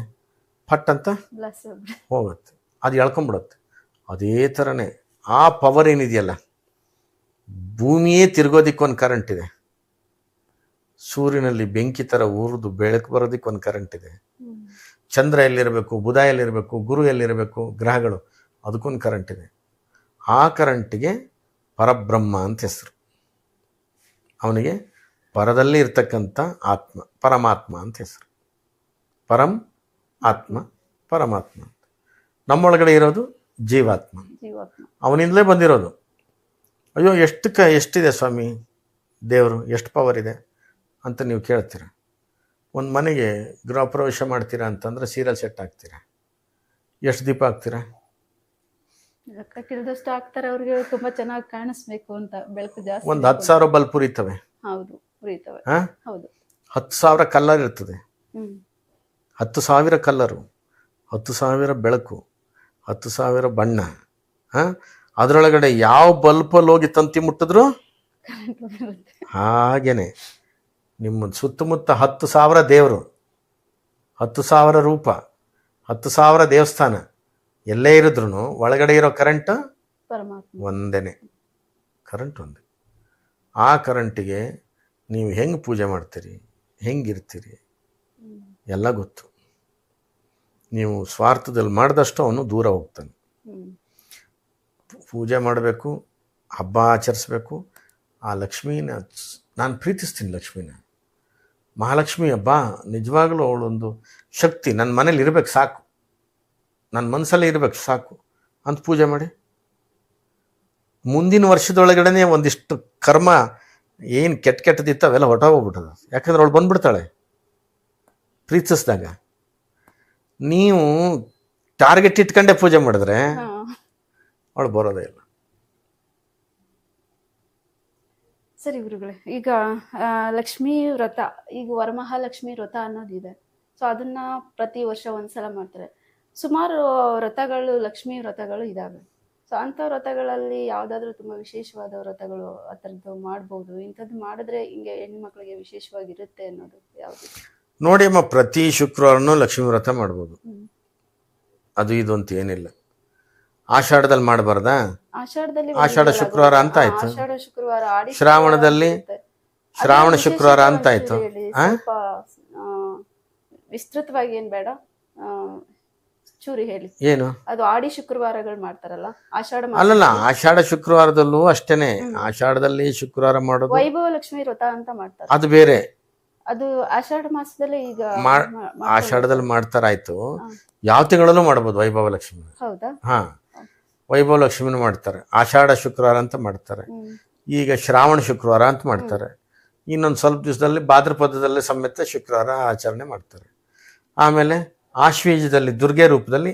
E: ಫಟ್ ಅಂತ
A: ಬ್ಲಾಸ್ಟ್
E: ಹೋಗುತ್ತೆ, ಅದು ಎಳ್ಕೊಂಬಿಡುತ್ತೆ. ಅದೇ ಥರನೇ ಆ ಪವರ್ ಏನಿದೆಯಲ್ಲ, ಭೂಮಿಯೇ ತಿರ್ಗೋದಿಕ್ಕೊಂದು ಕರೆಂಟ್ ಇದೆ. ಸೂರ್ಯನಲ್ಲಿ ಬೆಂಕಿ ಥರ ಉರಿದು ಬೆಳಕು ಬರೋದಕ್ಕೆ ಒಂದು ಕರೆಂಟ್ ಇದೆ. ಚಂದ್ರ ಎಲ್ಲಿರಬೇಕು, ಬುಧ ಎಲ್ಲಿರಬೇಕು, ಗುರು ಎಲ್ಲಿರಬೇಕು, ಗ್ರಹಗಳು, ಅದಕ್ಕೊಂದು ಕರೆಂಟ್ ಇದೆ. ಆ ಕರೆಂಟಿಗೆ ಪರಬ್ರಹ್ಮ ಅಂತ ಹೆಸರು. ಅವನಿಗೆ ಪರದಲ್ಲಿ ಇರ್ತಕ್ಕಂಥ ಆತ್ಮ, ಪರಮಾತ್ಮ ಅಂತ ಹೆಸರು. ಪರಂ ಆತ್ಮ, ಪರಮಾತ್ಮ ಅಂತ. ನಮ್ಮೊಳಗಡೆ ಇರೋದು ಜೀವಾತ್ಮ, ಅವನಿಂದಲೇ ಬಂದಿರೋದು. ಅಯ್ಯೋ ಎಷ್ಟಿದೆ ಸ್ವಾಮಿ ದೇವರು, ಎಷ್ಟು ಪವರ್ ಇದೆ ಅಂತ ನೀವು ಕೇಳ್ತೀರ. ಒಂದು ಮನೆಗೆ ಗೃಹ ಪ್ರವೇಶ ಮಾಡ್ತೀರಾ ಅಂತಂದ್ರೆ ಸೀರಿಯಲ್ ಸೆಟ್ ಹಾಕ್ತೀರಾ, ಎಷ್ಟು ದೀಪ ಹಾಕ್ತೀರಾ?
A: ಲೆಕ್ಕಕ್ಕಿಲ್ದಷ್ಟು ಆಗ್ತಾರೆ. ಅವ್ರಿಗೆ ತುಂಬಾ ಚೆನ್ನಾಗಿ ಕಾಣಿಸ್ಬೇಕು ಅಂತ ಬೆಳಕು ಜಾಸ್ತಿ.
E: ಒಂದು 10,000 ಬಲ್ಪ್ ಉರಿತವೆ.
A: ಹೌದು, ಉರಿತವೆ. ಹೌದು.
E: 10,000 ಕಲ್ಲರ್ ಇರ್ತದೆ. 10,000 ಕಲ್ಲರು, 10,000 ಬೆಳಕು, 10,000 ಬಣ್ಣ. ಅದರೊಳಗಡೆ ಯಾವ ಬಲ್ಪಲ್ಲಿ ಹೋಗಿ ತಂತಿ ಮುಟ್ಟಿದ್ರು ಹಾಗೇನೆ ನಿಮ್ಮ ಸುತ್ತಮುತ್ತ 10,000 ದೇವರು, 10,000 ರೂಪ, 10,000 ದೇವಸ್ಥಾನ ಎಲ್ಲೇ ಇರಿದ್ರು ಒಳಗಡೆ ಇರೋ ಕರೆಂಟ್
A: ಪರಮಾತ್ಮ
E: ಒಂದೇನೆ. ಕರೆಂಟ್ ಒಂದೇ. ಆ ಕರೆಂಟಿಗೆ ನೀವು ಹೆಂಗೆ ಪೂಜೆ ಮಾಡ್ತೀರಿ, ಹೆಂಗಿರ್ತೀರಿ ಎಲ್ಲ ಗೊತ್ತು. ನೀವು ಸ್ವಾರ್ಥದಲ್ಲಿ ಮಾಡಿದಷ್ಟು ಅವನು ದೂರ ಹೋಗ್ತಾನೆ. ಪೂಜೆ ಮಾಡಬೇಕು, ಹಬ್ಬ ಆಚರಿಸ್ಬೇಕು. ಆ ಲಕ್ಷ್ಮೀನ ನಾನು ಪ್ರೀತಿಸ್ತೀನಿ. ಲಕ್ಷ್ಮೀನ, ಮಹಾಲಕ್ಷ್ಮಿ ಹಬ್ಬ ನಿಜವಾಗ್ಲೂ ಅವಳೊಂದು ಶಕ್ತಿ. ನನ್ನ ಮನೇಲಿ ಇರಬೇಕು ಸಾಕು, ನನ್ನ ಮನಸ್ಸಲ್ಲೇ ಇರಬೇಕು ಸಾಕು ಅಂತ ಪೂಜೆ ಮಾಡಿ. ಮುಂದಿನ ವರ್ಷದೊಳಗಡೆ ಒಂದಿಷ್ಟು ಕರ್ಮ ಏನು ಕೆಟ್ಟದಿತ್ತು ಅವೆಲ್ಲ ಹೊರಟೋಗ್ಬಿಟ್ಟದ. ಯಾಕಂದ್ರೆ ಅವಳು ಬಂದ್ಬಿಡ್ತಾಳೆ ಪ್ರೀತಿಸಿದಾಗ. ನೀವು ಟಾರ್ಗೆಟ್ ಇಟ್ಕೊಂಡೆ ಪೂಜೆ ಮಾಡಿದ್ರೆ ಅವಳು ಬರೋದೇ ಇಲ್ಲ.
A: ಸರಿ ಗುರುಗಳೇ, ಈಗ ಲಕ್ಷ್ಮೀ ವ್ರತ, ಈಗ ವರಮಹಾಲಕ್ಷ್ಮಿ ವ್ರತ ಅನ್ನೋದಿದೆ. ಸೊ ಅದನ್ನ ಪ್ರತಿ ವರ್ಷ ಒಂದ್ಸಲ ಮಾಡ್ತಾರೆ. ಸುಮಾರು ವ್ರತಗಳು, ಲಕ್ಷ್ಮೀ ವ್ರತಗಳು ಇದಾವೆ. ಸೊ ಅಂಥ ವ್ರತಗಳಲ್ಲಿ ಯಾವುದಾದ್ರೂ ತುಂಬ ವಿಶೇಷವಾದ ವ್ರತಗಳು ಆ ಥರದ್ದು ಮಾಡ್ಬೋದು, ಇಂಥದ್ದು ಮಾಡಿದ್ರೆ ಹಿಂಗೆ ಹೆಣ್ಮಕ್ಳಿಗೆ ವಿಶೇಷವಾಗಿರುತ್ತೆ ಅನ್ನೋದು ಯಾವುದು?
E: ನೋಡಿ ಅಮ್ಮ, ಪ್ರತಿ ಶುಕ್ರವಾರನೂ ಲಕ್ಷ್ಮೀ ವ್ರತ ಮಾಡ್ಬೋದು. ಅದು ಇದು ಅಂತ ಏನಿಲ್ಲ. ಆಷಾಢದಲ್ಲಿ ಮಾಡಬಾರ್ದಾ?
A: ಆಷಾಢದಲ್ಲಿ
E: ಆಷಾಢ ಶುಕ್ರವಾರ ಅಂತ ಆಯ್ತು.
A: ಆಷಾಢ ಶುಕ್ರವಾರ, ಆಡಿ
E: ಶ್ರಾವಣದಲ್ಲಿ ಶ್ರಾವಣ ಶುಕ್ರವಾರ ಅಂತ ಆಯ್ತು.
A: ಸ್ವಲ್ಪ ವಿಸ್ತೃತವಾಗಿ ಏನ್ ಬೇಡ, ಚೂರಿ ಹೇಳಿ.
E: ಏನು
A: ಅದು ಆಡಿ ಶುಕ್ರವಾರಗಳು ಮಾಡ್ತಾರಲ್ಲ, ಆಷಾಢ
E: ಅಲ್ಲಲ್ಲ, ಆಷಾಢ ಶುಕ್ರವಾರದಲ್ಲೂ ಅಷ್ಟೇನೆ. ಆಷಾಢದಲ್ಲಿ ಶುಕ್ರವಾರ ಮಾಡೋದು
A: ವೈಭವ ಲಕ್ಷ್ಮಿ ವ್ರತ ಅಂತ ಮಾಡ್ತಾರೆ,
E: ಅದು ಬೇರೆ.
A: ಅದು ಆಷಾಢ ಮಾಸದಲ್ಲಿ ಈಗ
E: ಆಷಾಢದಲ್ಲಿ ಮಾಡ್ತಾರಾಯ್ತು. ಯಾವ ತಿಂಗಳಲ್ಲೂ ಮಾಡ್ಬೋದು ವೈಭವ ಲಕ್ಷ್ಮಿ.
A: ಹೌದಾ?
E: ಹಾ, ವೈಭವ ಲಕ್ಷ್ಮಿನೂ ಮಾಡ್ತಾರೆ. ಆಷಾಢ ಶುಕ್ರವಾರ ಅಂತ ಮಾಡ್ತಾರೆ. ಈಗ ಶ್ರಾವಣ ಶುಕ್ರವಾರ ಅಂತ ಮಾಡ್ತಾರೆ. ಇನ್ನೊಂದು ಸ್ವಲ್ಪ ದಿವಸದಲ್ಲಿ ಭಾದ್ರಪದದಲ್ಲಿ ಸಮೇತ ಶುಕ್ರವಾರ ಆಚರಣೆ ಮಾಡ್ತಾರೆ. ಆಮೇಲೆ ಆಶ್ವೀಜದಲ್ಲಿ ದುರ್ಗೆ ರೂಪದಲ್ಲಿ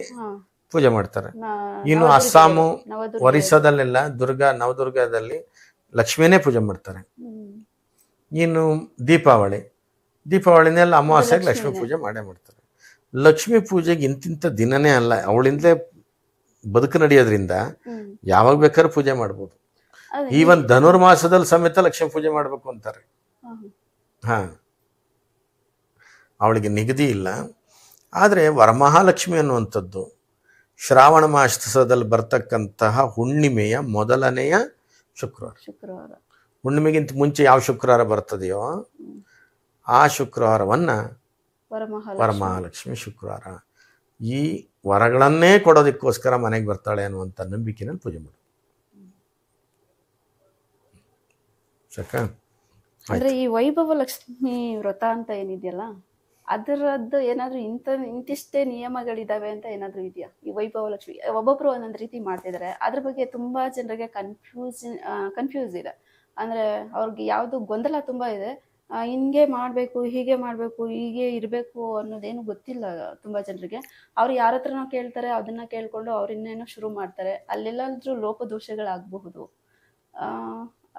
E: ಪೂಜೆ ಮಾಡ್ತಾರೆ. ಇನ್ನು ಅಸ್ಸಾಮು, ಒರಿಸ್ಸಾದಲ್ಲೆಲ್ಲ ನವದುರ್ಗದಲ್ಲಿ ಲಕ್ಷ್ಮಿನೇ ಪೂಜೆ ಮಾಡ್ತಾರೆ. ಇನ್ನು ದೀಪಾವಳಿನೆಲ್ಲ ಅಮಾವಾಸ್ಯೆಗೆ ಲಕ್ಷ್ಮೀ ಪೂಜೆ ಮಾಡೇ ಮಾಡ್ತಾರೆ. ಲಕ್ಷ್ಮೀ ಪೂಜೆಗೆ ಇಂತಿಂಥ ದಿನನೇ ಅಲ್ಲ, ಅವಳಿಂದಲೇ ಬದುಕು ನಡೆಯೋದ್ರಿಂದ ಯಾವಾಗ ಬೇಕಾದ್ರೂ ಪೂಜೆ ಮಾಡ್ಬೋದು. ಈವನ್ ಧನುರ್ಮಾಸದಲ್ಲಿ ಸಮೇತ ಲಕ್ಷ್ಮೀ ಪೂಜೆ ಮಾಡಬೇಕು ಅಂತಾರೆ. ಹಾ, ಅವಳಿಗೆ ನಿಗದಿ ಇಲ್ಲ. ಆದರೆ ವರಮಹಾಲಕ್ಷ್ಮಿ ಅನ್ನುವಂಥದ್ದು ಶ್ರಾವಣ ಮಾಸದಲ್ಲಿ ಬರ್ತಕ್ಕಂತಹ ಹುಣ್ಣಿಮೆಯ ಮೊದಲನೆಯ ಶುಕ್ರವಾರ. ಹುಣ್ಣಿಮೆಗಿಂತ ಮುಂಚೆ ಯಾವ ಶುಕ್ರವಾರ ಬರ್ತದೆಯೋ ಆ ಶುಕ್ರವಾರವನ್ನ ವರಮಹಾಲಕ್ಷ್ಮಿ ಶುಕ್ರವಾರ. ಈ ವರಗಳನ್ನೇ ಕೊಡೋದಕ್ಕೋಸ್ಕರ ಮನೆಗೆ ಬರ್ತಾಳೆ ಅನ್ನುವಂಥ ನಂಬಿಕೆನಲ್ಲಿ ಪೂಜೆ ಮಾಡು. ಸಾಕಾ?
A: ಅಂದ್ರೆ ಈ ವೈಭವ ಲಕ್ಷ್ಮಿ ವ್ರತ ಅಂತ ಏನಿದೆಯಲ್ಲ, ಅದರದ್ದು ಏನಾದ್ರು ಇಂತಿಷ್ಟೇ ನಿಯಮಗಳಿದಾವೆ ಅಂತ ಏನಾದ್ರು ಇದೆಯಾ? ಈ ವೈಭವ ಲಕ್ಷ್ಮಿ ಒಬ್ಬೊಬ್ರು ಒಂದೊಂದು ರೀತಿ ಮಾಡ್ತಿದ್ದಾರೆ. ಅದ್ರ ಬಗ್ಗೆ ತುಂಬಾ ಜನರಿಗೆ ಕನ್ಫ್ಯೂಸ್ ಇದೆ. ಅಂದ್ರೆ ಅವ್ರಿಗೆ ಯಾವ್ದು ಗೊಂದಲ ತುಂಬಾ ಇದೆ. ಹಿಂಗೆ ಮಾಡ್ಬೇಕು, ಹೀಗೆ ಮಾಡ್ಬೇಕು, ಹೀಗೆ ಇರ್ಬೇಕು ಅನ್ನೋದೇನು ಗೊತ್ತಿಲ್ಲ ತುಂಬಾ ಜನರಿಗೆ. ಅವ್ರು ಯಾರ ಹತ್ರನೋ ಕೇಳ್ತಾರೆ, ಅದನ್ನ ಕೇಳ್ಕೊಂಡು ಅವ್ರು ಇನ್ನೇನೋ ಶುರು ಮಾಡ್ತಾರೆ. ಅಲ್ಲೆಲ್ಲಾದ್ರೂ ಲೋಪದೋಷಗಳಾಗಬಹುದು.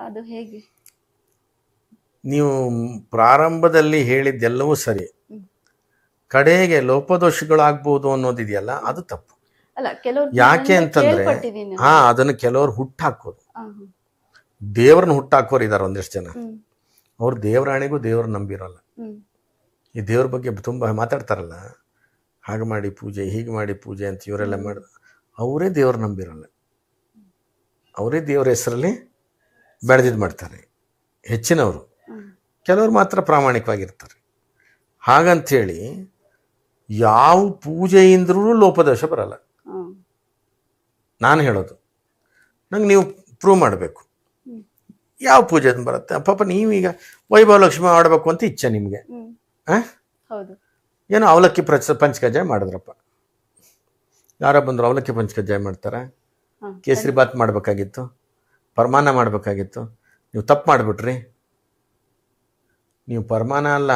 A: ಅದು ಹೇಗೆ?
E: ನೀವು ಪ್ರಾರಂಭದಲ್ಲಿ ಹೇಳಿದ್ದೆಲ್ಲವೂ ಸರಿ, ಕಡೆಗೆ ಲೋಪದೋಷಗಳಾಗ್ಬೋದು ಅನ್ನೋದಿದೆಯಲ್ಲ, ಅದು ತಪ್ಪು.
A: ಅಲ್ಲ, ಕೆಲವ್ರು
E: ಯಾಕೆ ಅಂತಂದ್ರೆ ಅದನ್ನು ಕೆಲವರು ಹುಟ್ಟಾಕೋದು, ದೇವ್ರನ್ನ ಹುಟ್ಟಾಕೋರು ಇದಾರೆ ಒಂದಿಷ್ಟು ಜನ. ಅವ್ರು ದೇವರಾಣಿಗೂ ದೇವ್ರ ನಂಬಿರೋಲ್ಲ. ಈ ದೇವ್ರ ಬಗ್ಗೆ ತುಂಬ ಮಾತಾಡ್ತಾರಲ್ಲ, ಹಾಗೆ ಮಾಡಿ ಪೂಜೆ, ಹೀಗೆ ಮಾಡಿ ಪೂಜೆ ಅಂತ ಇವರೆಲ್ಲ ಮಾಡಿ, ಅವರೇ ದೇವ್ರ ನಂಬಿರೋಲ್ಲ. ಅವರೇ ದೇವ್ರ ಹೆಸರಲ್ಲಿ ಬೆಳೆದಿದ್ದು ಮಾಡ್ತಾರೆ ಹೆಚ್ಚಿನವರು. ಕೆಲವರು ಮಾತ್ರ ಪ್ರಾಮಾಣಿಕವಾಗಿರ್ತಾರೆ. ಹಾಗಂಥೇಳಿ ಯಾವ ಪೂಜೆಯಿಂದ್ರೂ ಲೋಪದೋಷ ಬರಲ್ಲ. ನಾನು ಹೇಳೋದು, ನಂಗೆ ನೀವು ಪ್ರೂವ್ ಮಾಡಬೇಕು ಯಾವ ಪೂಜೆ ಬರುತ್ತೆ. ಪಾಪ ನೀವೀಗ ವೈಭವ ಲಕ್ಷ್ಮಿ ಮಾಡಬೇಕು ಅಂತ ಇಚ್ಛೆ ನಿಮಗೆ, ಏನೋ ಅವಲಕ್ಕಿ ಪಂಚಕಜ್ಜಾಯ ಮಾಡಿದ್ರಪ್ಪ. ಯಾರೋ ಬಂದರು ಅವಲಕ್ಕಿ ಪಂಚಕಜ್ಜಾಯ ಮಾಡ್ತಾರೆ, ಕೇಸರಿ ಬಾತ್ ಮಾಡಬೇಕಾಗಿತ್ತು, ಪರಮಾನ ಮಾಡಬೇಕಾಗಿತ್ತು, ನೀವು ತಪ್ಪು ಮಾಡಿಬಿಟ್ರಿ. ನೀವು ಪರಮಾನ ಅಲ್ಲ,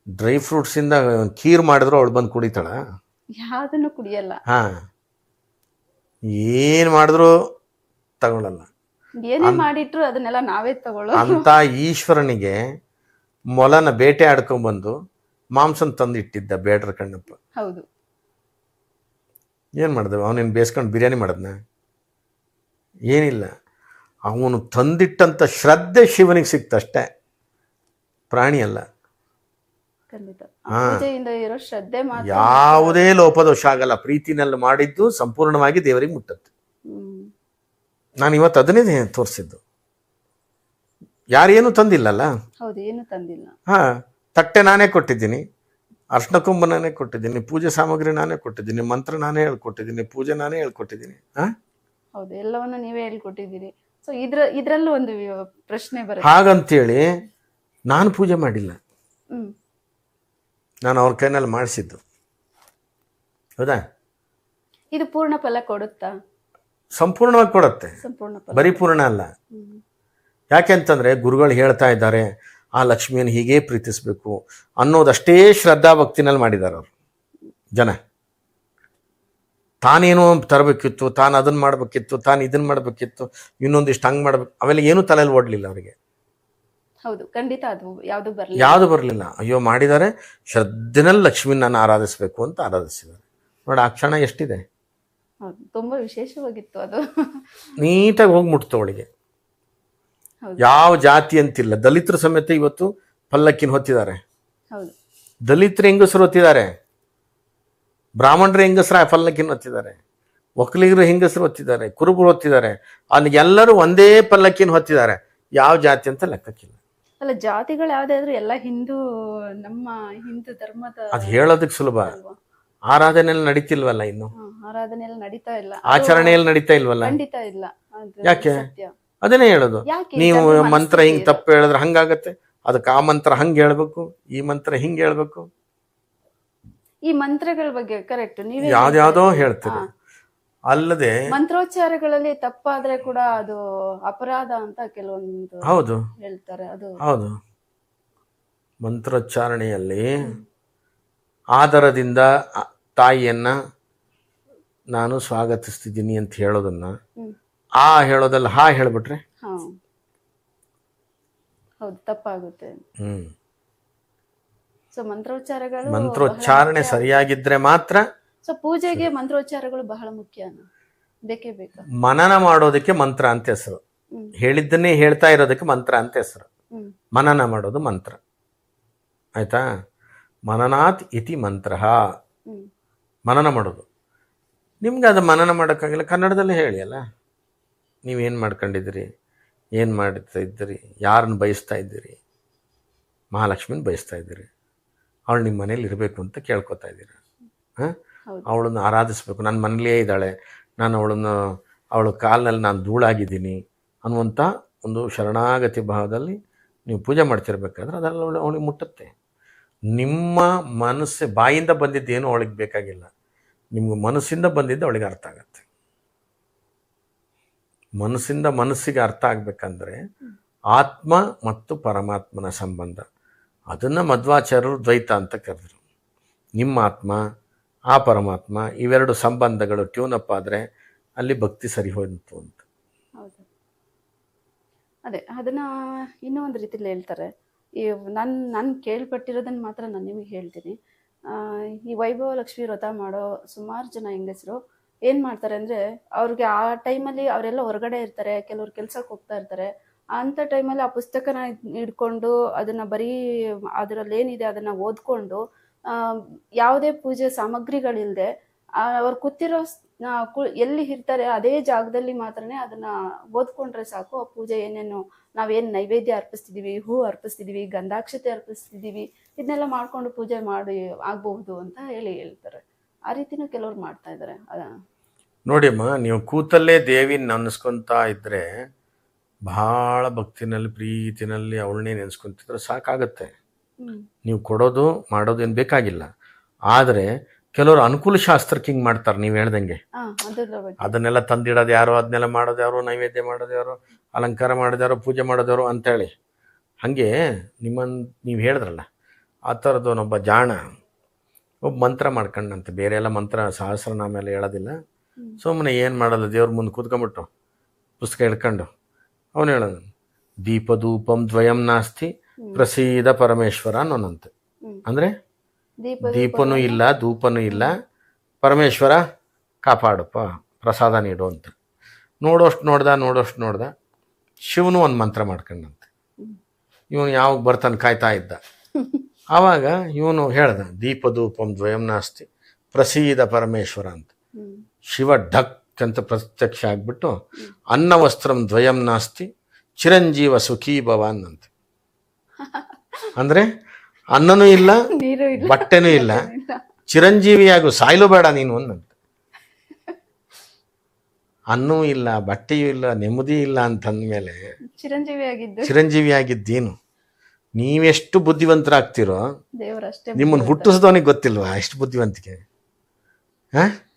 E: ಡ್ರೈ ಫ್ರೂಟ್ಸಿಂದ ಖೀರ್ ಮಾಡಿದ್ರು ಅವಳು ಬಂದು ಕುಡಿತಾಳ?
A: ಯಾವ್ದನ್ನು ಕುಡಿಯಲ್ಲ.
E: ಹಾಂ, ಏನು ಮಾಡಿದ್ರು ತಗೊಳ್ಳಲ್ಲ.
A: ಏನೇ ಮಾಡಿಟ್ರು ಅದನ್ನೆಲ್ಲ ನಾವೇ ತಗೊಳ್ಳೋ
E: ಅಂತ ಈಶ್ವರನಿಗೆ ಮೊಲನ ಬೇಟೆ ಆಡ್ಕೊಂಡ್ಬಂದು ಮಾಂಸನ ತಂದು ಇಟ್ಟಿದ್ದ ಬೇಡ್ರ ಕಣ್ಣಪ್ಪ.
A: ಹೌದು.
E: ಏನು ಮಾಡ್ದೆ? ಅವನೇನು ಬೇಯಿಸ್ಕೊಂಡು ಬಿರಿಯಾನಿ ಮಾಡಿದ್ನ? ಏನಿಲ್ಲ. ಅವನು ತಂದಿಟ್ಟಂಥ ಶ್ರದ್ಧೆ ಶಿವನಿಗೆ ಸಿಕ್ತಷ್ಟೇ, ಪ್ರಾಣಿ ಅಲ್ಲ.
A: ಪೂಜೆಯಿಂದ ಇರೋ ಶ್ರದ್ಧೆ ಮಾತ್ರ.
E: ಯಾವುದೇ ಲೋಪದೋಷ ಆಗಲ್ಲ. ಪ್ರೀತಿನಲ್ಲಿ ಮಾಡಿದ್ದು ಸಂಪೂರ್ಣವಾಗಿ ದೇವರಿಗೆ ಮುಟ್ಟುತ್ತೆ. ನಾನು ಇವತ್ತು ಅದನ್ನೇ ತೋರಿಸಿದ್ದು. ಯಾರೇನು ತಂದಿಲ್ಲಲ್ಲ.
A: ಹೌದು, ಏನು ತಂದಿಲ್ಲ.
E: ಹಾಂ, ತಟ್ಟೆ ನಾನೇ ಕೊಟ್ಟಿದ್ದೀನಿ, ಅರ್ಶಿನ ಕೊಂಬು ನಾನೇ ಕೊಟ್ಟಿದ್ದೀನಿ, ಪೂಜೆ ಸಾಮಗ್ರಿ ನಾನೇ ಕೊಟ್ಟಿದ್ದೀನಿ, ಮಂತ್ರ ನಾನೇ ಹೇಳ್ಕೊಟ್ಟಿದ್ದೀನಿ, ಪೂಜೆ ನಾನೇ ಹೇಳ್ಕೊಟ್ಟಿದ್ದೀನಿ.
A: ಹೌದು, ಎಲ್ಲವನ್ನು ನೀವೇ ಹೇಳ್ಕೊಟ್ಟಿದ್ದೀರಿ. ಸೊ ಇದ್ರಲ್ಲೂ ಒಂದು ಪ್ರಶ್ನೆ ಬರುತ್ತೆ.
E: ಹಾಗಂತೇಳಿ ನಾನು ಪೂಜೆ ಮಾಡಿಲ್ಲ, ನಾನು ಅವ್ರ ಕೈನಲ್ಲಿ ಮಾಡಿಸಿದ್ದು. ಹೌದಾ?
A: ಇದು ಪೂರ್ಣ ಫಲ ಕೊಡುತ್ತಾ?
E: ಸಂಪೂರ್ಣವಾಗಿ ಕೊಡುತ್ತೆ,
A: ಸಂಪೂರ್ಣ ಫಲ.
E: ಬರೀ ಪೂರ್ಣ ಅಲ್ಲ. ಯಾಕೆಂತಂದರೆ ಗುರುಗಳು ಹೇಳ್ತಾ ಇದ್ದಾರೆ, ಆ ಲಕ್ಷ್ಮಿಯನ್ನು ಹೀಗೇ ಪ್ರೀತಿಸಬೇಕು ಅನ್ನೋದಷ್ಟೇ ಶ್ರದ್ಧಾ ಭಕ್ತಿನಲ್ಲಿ ಮಾಡಿದ್ದಾರೆ ಅವರು ಜನ. ತಾನೇನೋ ತರಬೇಕಿತ್ತು, ತಾನು ಅದನ್ನು ಮಾಡಬೇಕಿತ್ತು, ತಾನು ಇದನ್ನು ಮಾಡಬೇಕಿತ್ತು, ಇನ್ನೊಂದಿಷ್ಟು ಹಂಗೆ ಮಾಡಬೇಕು, ಅವೆಲ್ಲ ಏನೂ ತಲೆಯಲ್ಲಿ ಓಡಲಿಲ್ಲ ಅವರಿಗೆ.
A: ಹೌದು, ಖಂಡಿತ ಅದು ಯಾವುದು
E: ಬರಲಿಲ್ಲ. ಅಯ್ಯೋ, ಮಾಡಿದ್ದಾರೆ, ಶ್ರದ್ಧೆನಲ್ಲಿ ಲಕ್ಷ್ಮಿನ ನಾನು ಆರಾಧಿಸಬೇಕು ಅಂತ ಆರಾಧಿಸಿದ್ದಾರೆ. ನೋಡಿ, ಆ ಕ್ಷಣ ಎಷ್ಟಿದೆ.
A: ಹೌದು, ತುಂಬಾ ವಿಶೇಷವಾಗಿತ್ತು ಅದು.
E: ನೀಟಾಗಿ ಹೋಗಿ ಮುಟ್ತು ಅವಳಿಗೆ. ಯಾವ ಜಾತಿ ಅಂತಿಲ್ಲ, ದಲಿತರು ಸಮೇತ ಇವತ್ತು ಪಲ್ಲಕ್ಕಿನ ಹೊತ್ತಿದ್ದಾರೆ. ದಲಿತರು ಹೆಂಗಸರು ಹೊತ್ತಿದ್ದಾರೆ, ಬ್ರಾಹ್ಮಣರು ಹೆಂಗಸರ ಪಲ್ಲಕ್ಕಿನ ಹೊತ್ತಿದ್ದಾರೆ, ಒಕ್ಕಲಿಗರು ಹೆಂಗಸರು ಹೊತ್ತಿದ್ದಾರೆ, ಕುರುಬರು ಹೊತ್ತಿದ್ದಾರೆ. ಅಲ್ಲಿ ಎಲ್ಲರೂ ಒಂದೇ ಪಲ್ಲಕ್ಕಿನ ಹೊತ್ತಿದ್ದಾರೆ. ಯಾವ ಜಾತಿ ಅಂತ ಲೆಕ್ಕಕ್ಕಿಲ್ಲ.
A: ಅಲ್ಲ, ಜಾತಿಗಳು ಯಾವ್ದಾದ್ರು ಎಲ್ಲ ನಮ್ಮ ಹಿಂದೂ ಧರ್ಮದ.
E: ಅದು ಹೇಳೋದಕ್ಕೆ ಸುಲಭ, ಆರಾಧನೆಯಲ್ಲಿ ನಡೀತಿಲ್ವಲ್ಲ, ಇನ್ನು
A: ಆರಾಧನೆಯಲ್ಲಿ ನಡೀತಾ ಇಲ್ಲ,
E: ಆಚರಣೆಯಲ್ಲಿ ನಡೀತಾ ಇಲ್ವಲ್ಲ.
A: ಖಂಡಿತ ಇಲ್ಲ.
E: ಯಾಕೆ? ಅದನ್ನೇ ಹೇಳೋದು. ನೀವು ಮಂತ್ರ ಹಿಂಗ್ ತಪ್ಪು ಹೇಳಿದ್ರೆ ಹಂಗಾಗತ್ತೆ, ಅದಕ್ಕೆ ಆ ಮಂತ್ರ ಹಂಗೆ ಹೇಳ್ಬೇಕು, ಈ ಮಂತ್ರ ಹಿಂಗೆ ಹೇಳ್ಬೇಕು.
A: ಈ ಮಂತ್ರಗಳ ಬಗ್ಗೆ ಕರೆಕ್ಟ್ ನೀವೇ
E: ಯಾವ್ದ್ಯಾವ್ದೋ ಹೇಳ್ತೀರಿ. ಅಲ್ಲದೆ
A: ಮಂತ್ರೋಚ್ಚಾರಗಳಲ್ಲಿ ತಪ್ಪಾದ್ರೆ ಕೂಡ ಅದು ಅಪರಾಧ ಅಂತ ಕೆಲವೊಂದು
E: ಹೌದು
A: ಹೇಳ್ತಾರೆ. ಅದು
E: ಹೌದು. ಮಂತ್ರೋಚ್ಚಾರಣೆಯಲ್ಲಿ ಆದರದಿಂದ ತಾಯಿಯನ್ನ ನಾನು ಸ್ವಾಗತಿಸ್ತಿದ್ದೀನಿ ಅಂತ ಹೇಳೋದನ್ನ ಆ ಹೇಳೋದಲ್ಲ ಹಾ ಹೇಳ್ಬಿಟ್ರೆ
A: ಹೌದು, ತಪ್ಪಾಗುತ್ತೆ. ಸೊ
E: ಮಂತ್ರೋಚ್ಚಾರಣೆ ಸರಿಯಾಗಿದ್ರೆ ಮಾತ್ರ.
A: ಸೊ ಪೂಜೆಗೆ ಮಂತ್ರೋಚ್ಚಾರಗಳು ಬಹಳ ಮುಖ್ಯ, ಬೇಕೇ ಬೇಕು.
E: ಮನನ ಮಾಡೋದಕ್ಕೆ ಮಂತ್ರ ಅಂತ ಹೆಸರು, ಹೇಳಿದ್ದನ್ನೇ ಹೇಳ್ತಾ ಇರೋದಕ್ಕೆ ಮಂತ್ರ ಅಂತ ಹೆಸರು. ಮನನ ಮಾಡೋದು ಮಂತ್ರ, ಆಯ್ತಾ? ಮನನಾತ್ ಇತಿ ಮಂತ್ರ, ಮನನ ಮಾಡೋದು. ನಿಮ್ಗೆ ಅದು ಮನನ ಮಾಡೋಕ್ಕಾಗಿಲ್ಲ, ಕನ್ನಡದಲ್ಲೇ ಹೇಳಿ ಅಲ್ಲ. ನೀವೇನು ಮಾಡ್ಕೊಂಡಿದ್ದೀರಿ, ಏನು ಮಾಡ್ತಾ ಇದ್ದೀರಿ, ಯಾರನ್ನ ಬಯಸ್ತಾ ಇದ್ದೀರಿ? ಮಹಾಲಕ್ಷ್ಮಿನ ಬಯಸ್ತಾ ಇದ್ದೀರಿ, ಅವಳು ನಿಮ್ಮ ಮನೇಲಿ ಇರಬೇಕು ಅಂತ ಕೇಳ್ಕೊತಾ ಇದ್ದೀರಿ.
A: ಹೌದು.
E: ಅವಳನ್ನು ಆರಾಧಿಸ್ಬೇಕು. ನನ್ನ ಮನೇಲೇ ಇದ್ದಾಳೆ, ನಾನು ಅವಳ ಕಾಲಿನಲ್ಲಿ ನಾನು ಧೂಳಾಗಿದ್ದೀನಿ ಅನ್ನುವಂಥ ಒಂದು ಶರಣಾಗತಿ ಭಾವದಲ್ಲಿ ನೀವು ಪೂಜೆ ಮಾಡ್ತಿರ್ಬೇಕಾದ್ರೆ ಅದೆಲ್ಲ ಅವಳಿಗೆ ಮುಟ್ಟುತ್ತೆ. ನಿಮ್ಮ ಮನಸ್ಸು ಬಾಯಿಂದ ಬಂದಿದ್ದೇನು ಅವಳಿಗೆ ಬೇಕಾಗಿಲ್ಲ, ನಿಮ್ಗೆ ಮನಸ್ಸಿಂದ ಬಂದಿದ್ದು ಅವಳಿಗೆ ಅರ್ಥ ಆಗತ್ತೆ. ಮನಸ್ಸಿಂದ ಮನಸ್ಸಿಗೆ ಅರ್ಥ ಆಗಬೇಕಂದ್ರೆ ಆತ್ಮ ಮತ್ತು ಪರಮಾತ್ಮನ ಸಂಬಂಧ, ಅದನ್ನು ಮಧ್ವಾಚಾರ್ಯರು ದ್ವೈತ ಅಂತ ಕರೆದರು. ನಿಮ್ಮ ಆತ್ಮ ಆ ಪರಮಾತ್ಮ ಇವೆರಡು ಸಂಬಂಧಗಳು ಟ್ಯೂನಪ್ ಆದರೆ ಅಲ್ಲಿ ಭಕ್ತಿ ಸರಿ ಹೋಯ್ತು ಅಂತ.
A: ಹೌದು. ಅದೇ ಅದನ್ನ ಇನ್ನೂ ಒಂದು ರೀತಿಯಲ್ಲಿ ಹೇಳ್ತಾರೆ. ಈ ನಾನು ಕೇಳ್ಪಟ್ಟಿರೋದನ್ನ ಮಾತ್ರ ನಾನು ನಿಮಗೆ ಹೇಳ್ತೀನಿ. ಈ ವೈಭವ ಲಕ್ಷ್ಮಿ ವ್ರತ ಮಾಡೋ ಸುಮಾರು ಜನ ಹೆಂಗಸರು ಏನು ಮಾಡ್ತಾರೆ ಅಂದರೆ, ಅವ್ರಿಗೆ ಆ ಟೈಮಲ್ಲಿ ಅವರೆಲ್ಲ ಹೊರಗಡೆ ಇರ್ತಾರೆ, ಕೆಲವ್ರು ಕೆಲ್ಸಕ್ಕೆ ಹೋಗ್ತಾ ಇರ್ತಾರೆ. ಅಂಥ ಟೈಮಲ್ಲಿ ಆ ಪುಸ್ತಕನ ಹಿಡ್ಕೊಂಡು ಅದನ್ನು ಬರೀ ಅದರಲ್ಲಿ ಏನಿದೆ ಅದನ್ನು ಓದ್ಕೊಂಡು ಯಾವುದೇ ಪೂಜೆ ಸಾಮಗ್ರಿಗಳಿಲ್ಲದೆ ಅವ್ರು ಕೂತಿರೋ ಎಲ್ಲಿ ಇರ್ತಾರೆ ಅದೇ ಜಾಗದಲ್ಲಿ ಮಾತ್ರನೇ ಅದನ್ನು ಓದ್ಕೊಂಡ್ರೆ ಸಾಕು. ಆ ಪೂಜೆ ಏನೇನು ನಾವೇನು ನೈವೇದ್ಯ ಅರ್ಪಿಸ್ತಿದ್ದೀವಿ, ಹೂ ಅರ್ಪಿಸ್ತಿದ್ದೀವಿ, ಗಂಧಾಕ್ಷತೆ ಅರ್ಪಿಸ್ತಿದ್ದೀವಿ, ಇದನ್ನೆಲ್ಲ ಮಾಡಿಕೊಂಡು ಪೂಜೆ ಮಾಡಿ ಆಗಬಹುದು ಅಂತ ಹೇಳ್ತಾರೆ. ಆ ರೀತಿನೂ ಕೆಲವ್ರು ಮಾಡ್ತಾ ಇದ್ದಾರೆ.
E: ನೋಡಿ ಅಮ್ಮ, ನೀವು ಕೂತಲ್ಲೇ ದೇವಿನ ನೆನೆಸ್ಕೊತಾ ಇದ್ದರೆ, ಭಾಳ ಭಕ್ತಿನಲ್ಲಿ ಪ್ರೀತಿನಲ್ಲಿ ಅವಳನ್ನೇ ನೆನೆಸ್ಕೊತಿದ್ರೆ ಸಾಕಾಗತ್ತೆ. ನೀವು ಕೊಡೋದು ಮಾಡೋದು ಏನು ಬೇಕಾಗಿಲ್ಲ. ಆದರೆ ಕೆಲವರು ಅನುಕೂಲ ಶಾಸ್ತ್ರಕ್ಕೆ ಹಿಂಗೆ ಮಾಡ್ತಾರೆ, ನೀವು ಹೇಳ್ದಂಗೆ ಅದನ್ನೆಲ್ಲ ತಂದಿಡೋದು ಯಾರು, ಅದನ್ನೆಲ್ಲ ಮಾಡೋದು ಯಾರು, ನೈವೇದ್ಯ ಮಾಡೋದು ಯಾರು, ಅಲಂಕಾರ ಮಾಡೋದು ಯಾರು, ಪೂಜೆ ಮಾಡೋದು ಯಾರು ಅಂತೇಳಿ. ಹಾಗೆ ನೀವು ಹೇಳಿದ್ರಲ್ಲ ಆ ಥರದವನೊಬ್ಬ ಜಾಣ ಒಬ್ಬ ಮಂತ್ರ ಮಾಡ್ಕೊಂಡಂತೆ. ಬೇರೆ ಎಲ್ಲ ಮಂತ್ರ ಸಹಸ್ರನಾಮ ಎಲ್ಲ ಹೇಳೋದಿಲ್ಲ. ಸುಮ್ಮನೆ ಏನು ಮಾಡೋದು, ದೇವ್ರ ಮುಂದೆ ಕೂತ್ಕೊಂಡ್ಬಿಟ್ಟು ಪುಸ್ತಕ ಹಿಡ್ಕೊಂಡು ಅವನು ಹೇಳೋದು, ದೀಪಧೂಪಂ ದ್ವಯಂ ನಾಸ್ತಿ ಪ್ರಸೀದ ಪರಮೇಶ್ವರ ಅನ್ನೋನಂತೆ. ಅಂದರೆ ದೀಪನೂ ಇಲ್ಲ, ಧೂಪನೂ ಇಲ್ಲ, ಪರಮೇಶ್ವರ ಕಾಪಾಡಪ್ಪ, ಪ್ರಸಾದ ನೀಡು ಅಂತ. ನೋಡೋಷ್ಟು ನೋಡ್ದ ಶಿವನು ಒಂದು ಮಂತ್ರ ಮಾಡ್ಕೊಂಡಂತೆ. ಇವನು ಯಾವಾಗ ಬರ್ತಾನೆ ಕಾಯ್ತಾ ಇದ್ದ. ಆವಾಗ ಇವನು ಹೇಳ್ದ, ದೀಪಧೂಪಂ ದ್ವಯಂ ನಾಸ್ತಿ ಪ್ರಸೀದ ಪರಮೇಶ್ವರ ಅಂತ. ಶಿವ ಢಕ್ ಅಂತ ಪ್ರತ್ಯಕ್ಷ ಆಗ್ಬಿಟ್ಟು, ಅನ್ನ ವಸ್ತ್ರಂ ದ್ವಯಂ ನಾಸ್ತಿ ಚಿರಂಜೀವ ಸುಖೀ ಭವಾನ್ ಅಂತ. ಅಂದರೆ ಅನ್ನನೂ ಇಲ್ಲ, ಬಟ್ಟೆನೂ ಇಲ್ಲ, ಚಿರಂಜೀವಿಯಾಗು, ಸಾಯ್ಲು ಬೇಡ ನೀನು ಅನ್ನಂತ. ಅನ್ನೂ ಇಲ್ಲ, ಬಟ್ಟೆಯೂ ಇಲ್ಲ, ನೆಮ್ಮದಿ ಇಲ್ಲ ಅಂತಂದ್ಮೇಲೆ ಚಿರಂಜೀವಿಯಾಗಿದ್ದೇನು? ನೀವೆಷ್ಟು ಬುದ್ಧಿವಂತರಾಗ್ತಿರೋ ನಿಮ್ಮನ್ನು ಹುಟ್ಟಿಸಿದವನಿಗೆ ಗೊತ್ತಿಲ್ವಾ ಎಷ್ಟು ಬುದ್ಧಿವಂತಿಕೆ?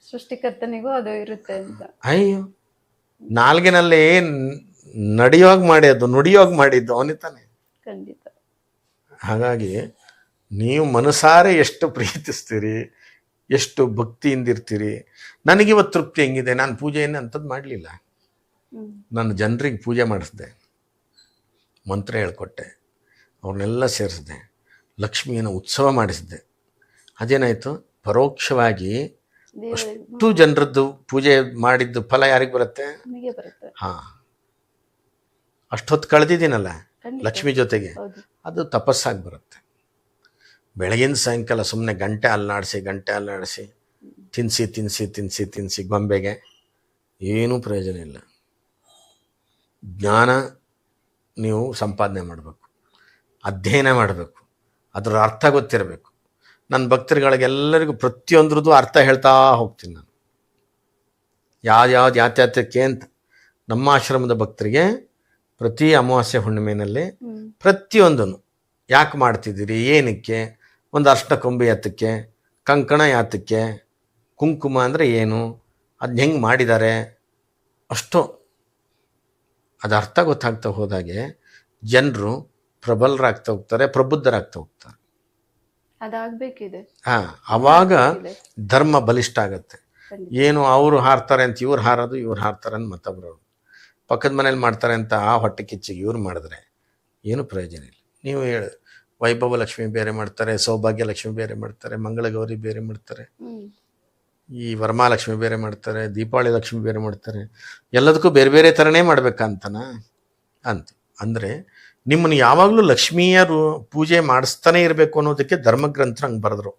A: ಸೃಷ್ಟಿಕರ್ತನಿಗೂ ಅದು ಇರುತ್ತೆ ಅಂತ.
E: ಅಯ್ಯೋ, ನಾಲ್ಗಿನಲ್ಲಿ ನಡೆಯೋಗಿ ಮಾಡಿದ್ದು, ನುಡಿಯೋಗಿ ಮಾಡಿದ್ದು ಅವನೇ ತಾನೆ.
A: ಖಂಡಿತ.
E: ಹಾಗಾಗಿ ನೀವು ಮನಸಾರೆ ಎಷ್ಟು ಪ್ರೀತಿಸ್ತೀರಿ, ಎಷ್ಟು ಭಕ್ತಿಯಿಂದಿರ್ತೀರಿ. ನನಗಿವತ್ತು ತೃಪ್ತಿ ಹೆಂಗಿದೆ, ನಾನು ಪೂಜೆಯನ್ನು ಅಂಥದ್ದು ಮಾಡಲಿಲ್ಲ. ನಾನು ಜನರಿಗೆ ಪೂಜೆ ಮಾಡಿಸ್ದೆ, ಮಂತ್ರ ಹೇಳ್ಕೊಟ್ಟೆ, ಅವ್ರನ್ನೆಲ್ಲ ಸೇರಿಸಿದೆ, ಲಕ್ಷ್ಮಿಯನ್ನು ಉತ್ಸವ ಮಾಡಿಸಿದೆ. ಅದೇನಾಯಿತು, ಪರೋಕ್ಷವಾಗಿ ಅಷ್ಟು ಜನರದ್ದು ಪೂಜೆ ಮಾಡಿದ್ದು ಫಲ ಯಾರಿಗೆ ಬರುತ್ತೆ? ಹಾಂ, ಅಷ್ಟೊತ್ತು ಕಳೆದಿದ್ದೀನಲ್ಲ ಲಕ್ಷ್ಮಿ ಜೊತೆಗೆ, ಅದು ತಪಸ್ಸಾಗಿ ಬರುತ್ತೆ. ಬೆಳಗಿನ ಸಾಯಂಕಾಲ ಸುಮ್ಮನೆ ಗಂಟೆ ಅಲ್ಲಾಡಿಸಿ ತಿನ್ನಿಸಿ ಗೊಂಬೆಗೆ ಏನೂ ಪ್ರಯೋಜನ ಇಲ್ಲ. ಜ್ಞಾನ ನೀವು ಸಂಪಾದನೆ ಮಾಡಬೇಕು, ಅಧ್ಯಯನ ಮಾಡಬೇಕು, ಅದರ ಅರ್ಥ ಗೊತ್ತಿರಬೇಕು. ನನ್ನ ಭಕ್ತರುಗಳಿಗೆಲ್ಲರಿಗೂ ಪ್ರತಿಯೊಂದ್ರದ್ದು ಅರ್ಥ ಹೇಳ್ತಾ ಹೋಗ್ತೀನಿ ನಾನು, ಯಾತ್ಯಾತಕ್ಕೆ ಅಂತ. ನಮ್ಮ ಆಶ್ರಮದ ಭಕ್ತರಿಗೆ ಪ್ರತಿ ಅಮಾವಾಸ್ಯೆ ಹುಣ್ಣಿಮೆಯಲ್ಲಿ ಪ್ರತಿಯೊಂದನ್ನು ಯಾಕೆ ಮಾಡ್ತಿದ್ದೀರಿ, ಏನಕ್ಕೆ, ಒಂದು ಅರ್ಶಿನ ಕೊಂಬೆ ಯಾತಕ್ಕೆ, ಕಂಕಣ ಯಾತಕ್ಕೆ, ಕುಂಕುಮ ಅಂದರೆ ಏನು, ಅದನ್ನ ಹೆಂಗೆ ಮಾಡಿದ್ದಾರೆ, ಅಷ್ಟು ಅದು ಅರ್ಥ ಗೊತ್ತಾಗ್ತಾ ಹೋದಾಗೆ ಜನರು ಪ್ರಬಲರಾಗ್ತಾ ಹೋಗ್ತಾರೆ, ಪ್ರಬುದ್ಧರಾಗ್ತಾ ಹೋಗ್ತಾರೆ.
A: ಅದಾಗಬೇಕಿದೆ.
E: ಹಾಂ, ಆವಾಗ ಧರ್ಮ ಬಲಿಷ್ಠ ಆಗುತ್ತೆ. ಏನು ಅವರು ಹಾರ್ತಾರೆ ಅಂತ ಇವ್ರು ಹಾರೋದು, ಇವ್ರು ಹಾರ್ತಾರೆ ಅಂತ ಮತ್ತೊಬ್ಬರು ಪಕ್ಕದ ಮನೇಲಿ ಮಾಡ್ತಾರೆ ಅಂತ ಆ ಹೊಟ್ಟೆ ಕಿಚ್ಚಿಗೆ ಇವ್ರು ಮಾಡಿದ್ರೆ ಏನು ಪ್ರಯೋಜನ ಇಲ್ಲ. ನೀವು ಹೇಳಿ, ವೈಭವ ಲಕ್ಷ್ಮಿ ಬೇರೆ ಮಾಡ್ತಾರೆ, ಸೌಭಾಗ್ಯ ಲಕ್ಷ್ಮಿ ಬೇರೆ ಮಾಡ್ತಾರೆ, ಮಂಗಳಗೌರಿ ಬೇರೆ ಮಾಡ್ತಾರೆ, ಈ ವರಮಹಾಲಕ್ಷ್ಮಿ ಬೇರೆ ಮಾಡ್ತಾರೆ, ದೀಪಾವಳಿ ಲಕ್ಷ್ಮಿ ಬೇರೆ ಮಾಡ್ತಾರೆ. ಎಲ್ಲದಕ್ಕೂ ಬೇರೆ ಬೇರೆ ಥರನೇ ಮಾಡ್ಬೇಕಂತನ ಅಂತ. ಅಂದರೆ ನಿಮ್ಮನ್ನು ಯಾವಾಗಲೂ ಲಕ್ಷ್ಮಿಯ ಪೂಜೆ ಮಾಡಿಸ್ತಾನೆ ಇರಬೇಕು ಅನ್ನೋದಕ್ಕೆ ಧರ್ಮಗ್ರಂಥರು ಹಂಗೆ ಬರೆದ್ರು.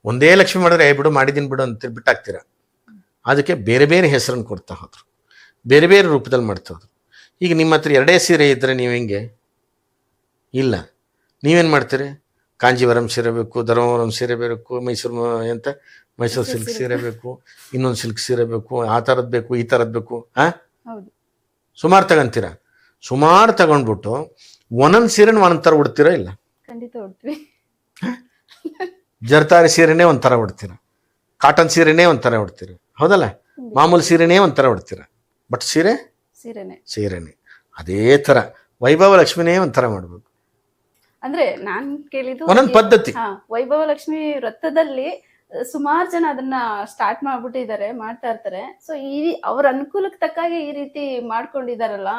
E: ಒಂದೇ ಲಕ್ಷ್ಮಿ ಮಾಡಿದ್ರೆ ಬಿಡು ಮಾಡಿದ್ದೀನಿ ಬಿಡು ಅಂತ ಬಿಟ್ಟಾಗ್ತೀರ. ಅದಕ್ಕೆ ಬೇರೆ ಬೇರೆ ಹೆಸರನ್ನು ಕೊಡ್ತಾ ಹೋದ್ರು, ಬೇರೆ ಬೇರೆ ರೂಪದಲ್ಲಿ ಮಾಡ್ತಾ ಹೋದ್ರು. ಈಗ ನಿಮ್ಮ ಹತ್ರ ಎರಡೇ ಸೀರೆ ಇದ್ದರೆ ನೀವು ಹೆಂಗೆ? ಇಲ್ಲ, ನೀವೇನು ಮಾಡ್ತೀರಿ, ಕಾಂಜೀವರಂ ಸೀರೆ ಬೇಕು, ಧರ್ಮವರಂ ಸೀರೆ ಬೇಕು, ಮೈಸೂರು ಸಿಲ್ಕ್ ಸೀರೆ ಬೇಕು, ಇನ್ನೊಂದು ಸಿಲ್ಕ್ ಸೀರೆ ಬೇಕು, ಆ ಥರದ್ದು ಬೇಕು, ಈ ಥರದ್ದು ಬೇಕು.
A: ಹೌದು.
E: ಸುಮಾರು ತಗೊಂತೀರಾ. ಸುಮಾರು ತಗೊಂಡ್ಬಿಟ್ಟು ಒಂದೊಂದು ಸೀರೆನ ಒಂದೊಂದು ಥರ ಉಡ್ತೀರಾ ಇಲ್ಲ?
A: ಖಂಡಿತ ಉಡ್ತೀವಿ.
E: ಜರ್ತಾರಿ ಸೀರೆನೇ ಒಂಥರ ಉಡ್ತೀರ, ಕಾಟನ್ ಸೀರೆನೇ ಒಂಥರ ಉಡ್ತೀರ, ಹೌದಲ್ಲ? ಮಾಮೂಲಿ ಸೀರೆನೇ ಒಂಥರ ಉಡ್ತೀರ, ಬಟ್ ಸೀರೆನೇ ಅದೇ ಥರ ವೈಭವ ಲಕ್ಷ್ಮಿನೇ ಒಂಥರ ಮಾಡ್ಬೇಕು.
A: ಅಂದ್ರೆ ನಾನ್ ಕೇಳಿದ್ದು
E: ಒಂದೊಂದು ಪದ್ಧತಿ.
A: ವೈಭವ ಲಕ್ಷ್ಮಿ ವ್ರತದಲ್ಲಿ ಸುಮಾರು ಜನ ಅದನ್ನ ಸ್ಟಾರ್ಟ್ ಮಾಡ್ತಾ ಇರ್ತಾರೆ. ಸೊ ಅವ್ರ ಅನುಕೂಲಕ್ಕೆ ತಕ್ಕಾಗೆ ಈ ರೀತಿ ಮಾಡ್ಕೊಂಡಿದಾರಲ್ಲ,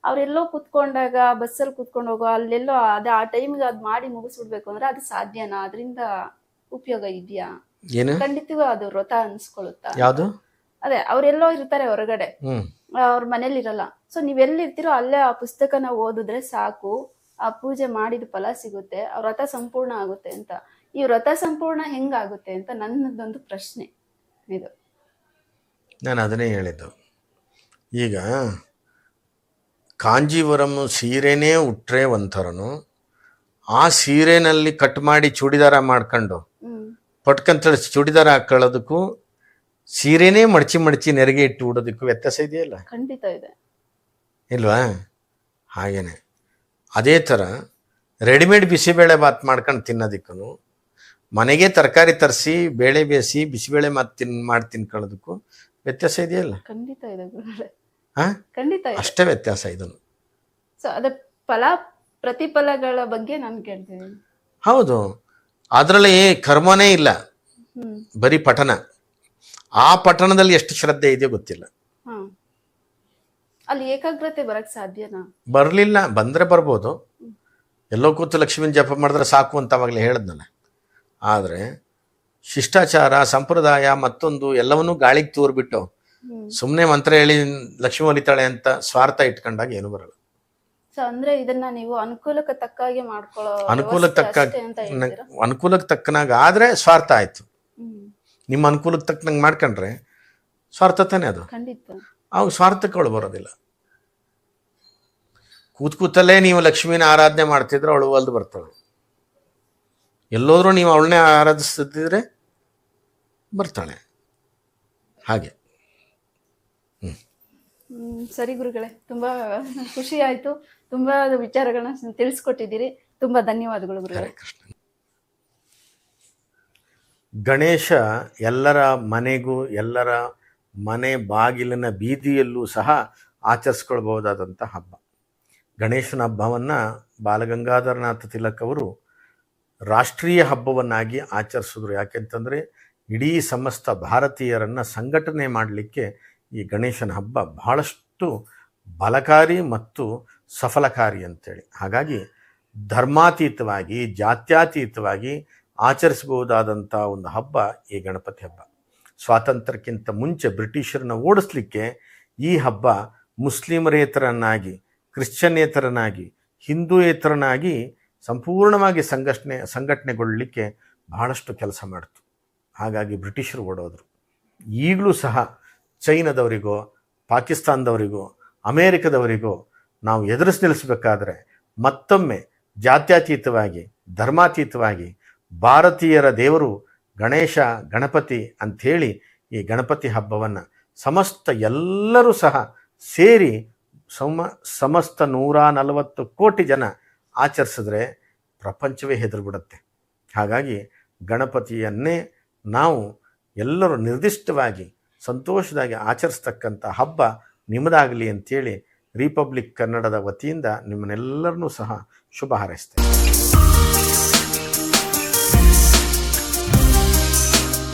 A: ಅವ್ರೆಲ್ಲೋ ಕುತ್ಕೊಂಡಾಗ ಬಸ್ಸಲ್ಲಿ ಕುತ್ಕೊಂಡು ಹೋಗೋ ಅಲ್ಲೆಲ್ಲೋ ಅದೇ ಆ ಟೈಮ್ಗೆ ಅದ್ ಮಾಡಿ ಮುಗಿಸ್ಬಿಡ್ಬೇಕು ಅಂದ್ರೆ ಅದು ಸಾಧ್ಯನಾ? ಅದರಿಂದ ಉಪಯೋಗ ಇದೆಯಾ?
E: ಏನು
A: ಖಂಡಿತವೂ ಅದು ವ್ರತ ಅನ್ಸ್ಕೊಳುತ್ತಾ?
E: ಯಾವುದು?
A: ಅದೇ ಅವ್ರೆಲ್ಲೋ ಇರ್ತಾರೆ ಹೊರಗಡೆ, ಅವ್ರ ಮನೇಲಿ ಇರಲ್ಲ. ಸೊ ನೀವೆಲ್ಲಿರ್ತೀರೋ ಅಲ್ಲೇ ಆ ಪುಸ್ತಕನ ಓದಿದ್ರೆ ಸಾಕು, ಆ ಪೂಜೆ ಮಾಡಿದ ಫಲ ಸಿಗುತ್ತೆ, ಆ ವ್ರತ ಸಂಪೂರ್ಣ ಆಗುತ್ತೆ ಅಂತ. ಈ ವ್ರತ ಸಂಪೂರ್ಣ ಹೆಂಗಾಗುತ್ತೆ ಅಂತ ನನ್ನದೊಂದು ಪ್ರಶ್ನೆ ಇದು.
E: ನಾನು ಅದನ್ನೇ ಹೇಳಿದ್ದು. ಈಗ ಕಾಂಜೀವರಂ ಸೀರೆನೇ ಉಟ್ರೆ ಒಂಥರನು, ಆ ಸೀರೆನಲ್ಲಿ ಕಟ್ ಮಾಡಿ ಚೂಡಿದಾರ ಮಾಡ್ಕೊಂಡು ಪಟ್ಕಂತ ಚೂಡಿದಾರ ಹಾಕೊಳ್ಳೋದಕ್ಕೂ ಸೀರೆನೇ ಮಡಚಿ ನೆರಿಗೆ ಇಟ್ಟು ಉಡೋದಕ್ಕೂ ವ್ಯತ್ಯಾಸ ಇದೆಯಲ್ಲ?
A: ಖಂಡಿತ ಇದೆ.
E: ಇಲ್ವಾ? ಹಾಗೇನೆ ಅದೇ ಥರ ರೆಡಿಮೇಡ್ ಬಿಸಿಬೇಳೆ ಬಾತ್ ಮಾಡ್ಕೊಂಡು ತಿನ್ನೋದಕ್ಕೂ, ಮನೆಗೆ ತರಕಾರಿ ತರಿಸಿ ಬೇಳೆ ಬೇಯಿಸಿ ಬಿಸಿಬೇಳೆ ಮಾಡಿ ತಿನ್ಕೊಳ್ಳೋದಕ್ಕೂ ವ್ಯತ್ಯಾಸ ಇದೆಯಲ್ಲ?
A: ಖಂಡಿತ ಇದೆ ಗುರುಗಳೇ.
E: ಖಂಡಿತ ಅಷ್ಟೇ ವ್ಯತ್ಯಾಸ ಇದನ್ನು.
A: ಸೊ ಅದ ಪ್ರತಿಫಲಗಳ ಬಗ್ಗೆ ನಾನು ಕೇಳ್ತಿದ್ದೀನಿ.
E: ಹೌದು, ಅದರಲ್ಲಿ ಕರ್ಮನೇ ಇಲ್ಲ, ಬರೀ ಪಠಣ. ಆ ಪಠಣದಲ್ಲಿ ಎಷ್ಟು ಶ್ರದ್ಧೆ ಇದೆಯೋ ಗೊತ್ತಿಲ್ಲ.
A: ಅಲ್ಲಿ ಏಕಾಗ್ರತೆ ಬರಕ್ ಸಾಧ್ಯನಾ?
E: ಬರಲಿಲ್ಲ, ಬಂದರೆ ಬರ್ಬೋದು. ಎಲ್ಲೋ ಕೂತು ಲಕ್ಷ್ಮೀನ ಜಪ ಮಾಡಿದ್ರೆ ಸಾಕು ಅಂತ ಅವಾಗಲೇ ಹೇಳಿದ್ನಲ್ಲ. ಆದರೆ ಶಿಷ್ಟಾಚಾರ, ಸಂಪ್ರದಾಯ, ಮತ್ತೊಂದು ಎಲ್ಲವನ್ನೂ ಗಾಳಿಗೆ ತೂರ್ಬಿಟ್ಟು ಸುಮ್ಮನೆ ಮಂತ್ರ ಹೇಳಿ ಲಕ್ಷ್ಮಿ ಒಲಿತಾಳೆ ಅಂತ ಸ್ವಾರ್ಥ ಇಟ್ಕೊಂಡಾಗ ಏನು ಬರಲ್ಲ.
A: ಸೊ ಅಂದ್ರೆ ಇದನ್ನ ನೀವು ಅನುಕೂಲಕ್ಕೆ ತಕ್ಕಾಗೆ ಮಾಡ್ಕೊಳ್ಳೋ,
E: ಅನುಕೂಲಕ್ಕೆ ತಕ್ಕನಾಗ ಆದ್ರೆ ಸ್ವಾರ್ಥ ಆಯ್ತು. ನಿಮ್ಮ ಅನುಕೂಲಕ್ಕೆ ತಕ್ಕನಂಗೆ ಮಾಡ್ಕೊಂಡ್ರೆ ಸ್ವಾರ್ಥ ತಾನೇ ಅದು.
A: ಖಂಡಿತ
E: ಅವಾಗ ಸ್ವಾರ್ಥಕ್ಕೆ ಬರೋದಿಲ್ಲ. ಕೂತಲ್ಲೇ ನೀವು ಲಕ್ಷ್ಮೀನ ಆರಾಧನೆ ಮಾಡ್ತಿದ್ರೆ ಅವಳು ಒಲ್ದು ಬರ್ತಾಳೆ. ಎಲ್ಲೋದ್ರೂ ನೀವು ಅವಳನ್ನೇ ಆರಾಧಿಸ್ತಿದ್ರೆ ಬರ್ತಾಳೆ. ಹಾಗೆ.
A: ಸರಿ ಗುರುಗಳೇ, ತುಂಬಾ ಖುಷಿ ಆಯ್ತು. ತುಂಬಾ ವಿಚಾರಗಳನ್ನ ತಿಳಿಸ್ಕೊಟ್ಟಿದ್ದೀರಿ. ತುಂಬಾ ಧನ್ಯವಾದಗಳು ಗುರುಗಳೇ.
E: ಕೃಷ್ಣ. ಗಣೇಶ ಎಲ್ಲರ ಮನೆಗೂ, ಎಲ್ಲರ ಮನೆ ಬಾಗಿಲಿನ ಬೀದಿಯಲ್ಲೂ ಸಹ ಆಚರಿಸ್ಕೊಳ್ಬಹುದಾದಂಥ ಹಬ್ಬ. ಗಣೇಶನ ಹಬ್ಬವನ್ನು ಬಾಲಗಂಗಾಧರನಾಥ ತಿಲಕ್ ಅವರು ರಾಷ್ಟ್ರೀಯ ಹಬ್ಬವನ್ನಾಗಿ ಆಚರಿಸಿದ್ರು. ಯಾಕೆಂತಂದರೆ ಇಡೀ ಸಮಸ್ತ ಭಾರತೀಯರನ್ನು ಸಂಘಟನೆ ಮಾಡಲಿಕ್ಕೆ ಈ ಗಣೇಶನ ಹಬ್ಬ ಬಹಳಷ್ಟು ಬಲಕಾರಿ ಮತ್ತು ಸಫಲಕಾರಿ ಅಂತೇಳಿ. ಹಾಗಾಗಿ ಧರ್ಮಾತೀತವಾಗಿ, ಜಾತ್ಯತೀತವಾಗಿ ಆಚರಿಸಬಹುದಾದಂಥ ಒಂದು ಹಬ್ಬ ಈ ಗಣಪತಿ ಹಬ್ಬ. ಸ್ವಾತಂತ್ರ್ಯಕ್ಕಿಂತ ಮುಂಚೆ ಬ್ರಿಟಿಷರನ್ನ ಓಡಿಸ್ಲಿಕ್ಕೆ ಈ ಹಬ್ಬ ಮುಸ್ಲಿಮರೇತರನ್ನಾಗಿ, ಕ್ರಿಶ್ಚಿಯನ್ನೇತರನಾಗಿ, ಹಿಂದೂಯೇತರನಾಗಿ ಸಂಪೂರ್ಣವಾಗಿ ಸಂಘಟನೆಗೊಳ್ಳಲಿಕ್ಕೆ ಬಹಳಷ್ಟು ಕೆಲಸ ಮಾಡಿತು. ಹಾಗಾಗಿ ಬ್ರಿಟಿಷರು ಓಡೋದ್ರು. ಈಗಲೂ ಸಹ ಚೈನಾದವರಿಗೋ, ಪಾಕಿಸ್ತಾನದವರಿಗೋ, ಅಮೇರಿಕದವರಿಗೋ ನಾವು ಎದುರಿಸಿ ನಿಲ್ಲಿಸಬೇಕಾದ್ರೆ ಮತ್ತೊಮ್ಮೆ ಜಾತ್ಯತೀತವಾಗಿ, ಧರ್ಮಾತೀತವಾಗಿ ಭಾರತೀಯರ ದೇವರು ಗಣೇಶ, ಗಣಪತಿ ಅಂಥೇಳಿ ಈ ಗಣಪತಿ ಹಬ್ಬವನ್ನು ಸಮಸ್ತ ಎಲ್ಲರೂ ಸಹ ಸೇರಿ ಸಮಸ್ತ 140 ಕೋಟಿ ಜನ ಆಚರಿಸಿದ್ರೆ ಪ್ರಪಂಚವೇ ಹೆದರ್ಬಿಡುತ್ತೆ. ಹಾಗಾಗಿ ಗಣಪತಿಯನ್ನೇ ನಾವು ಎಲ್ಲರೂ ನಿರ್ದಿಷ್ಟವಾಗಿ ಸಂತೋಷದಾಗಿ ಆಚರಿಸ್ತಕ್ಕಂಥ ಹಬ್ಬ ನಿಮ್ಮದಾಗಲಿ ಅಂಥೇಳಿ ರಿಪಬ್ಲಿಕ್ ಕನ್ನಡದ ವತಿಯಿಂದ ನಿಮ್ಮನ್ನೆಲ್ಲರನ್ನೂ ಸಹ ಶುಭ ಹಾರೈಸ್ತೇನೆ.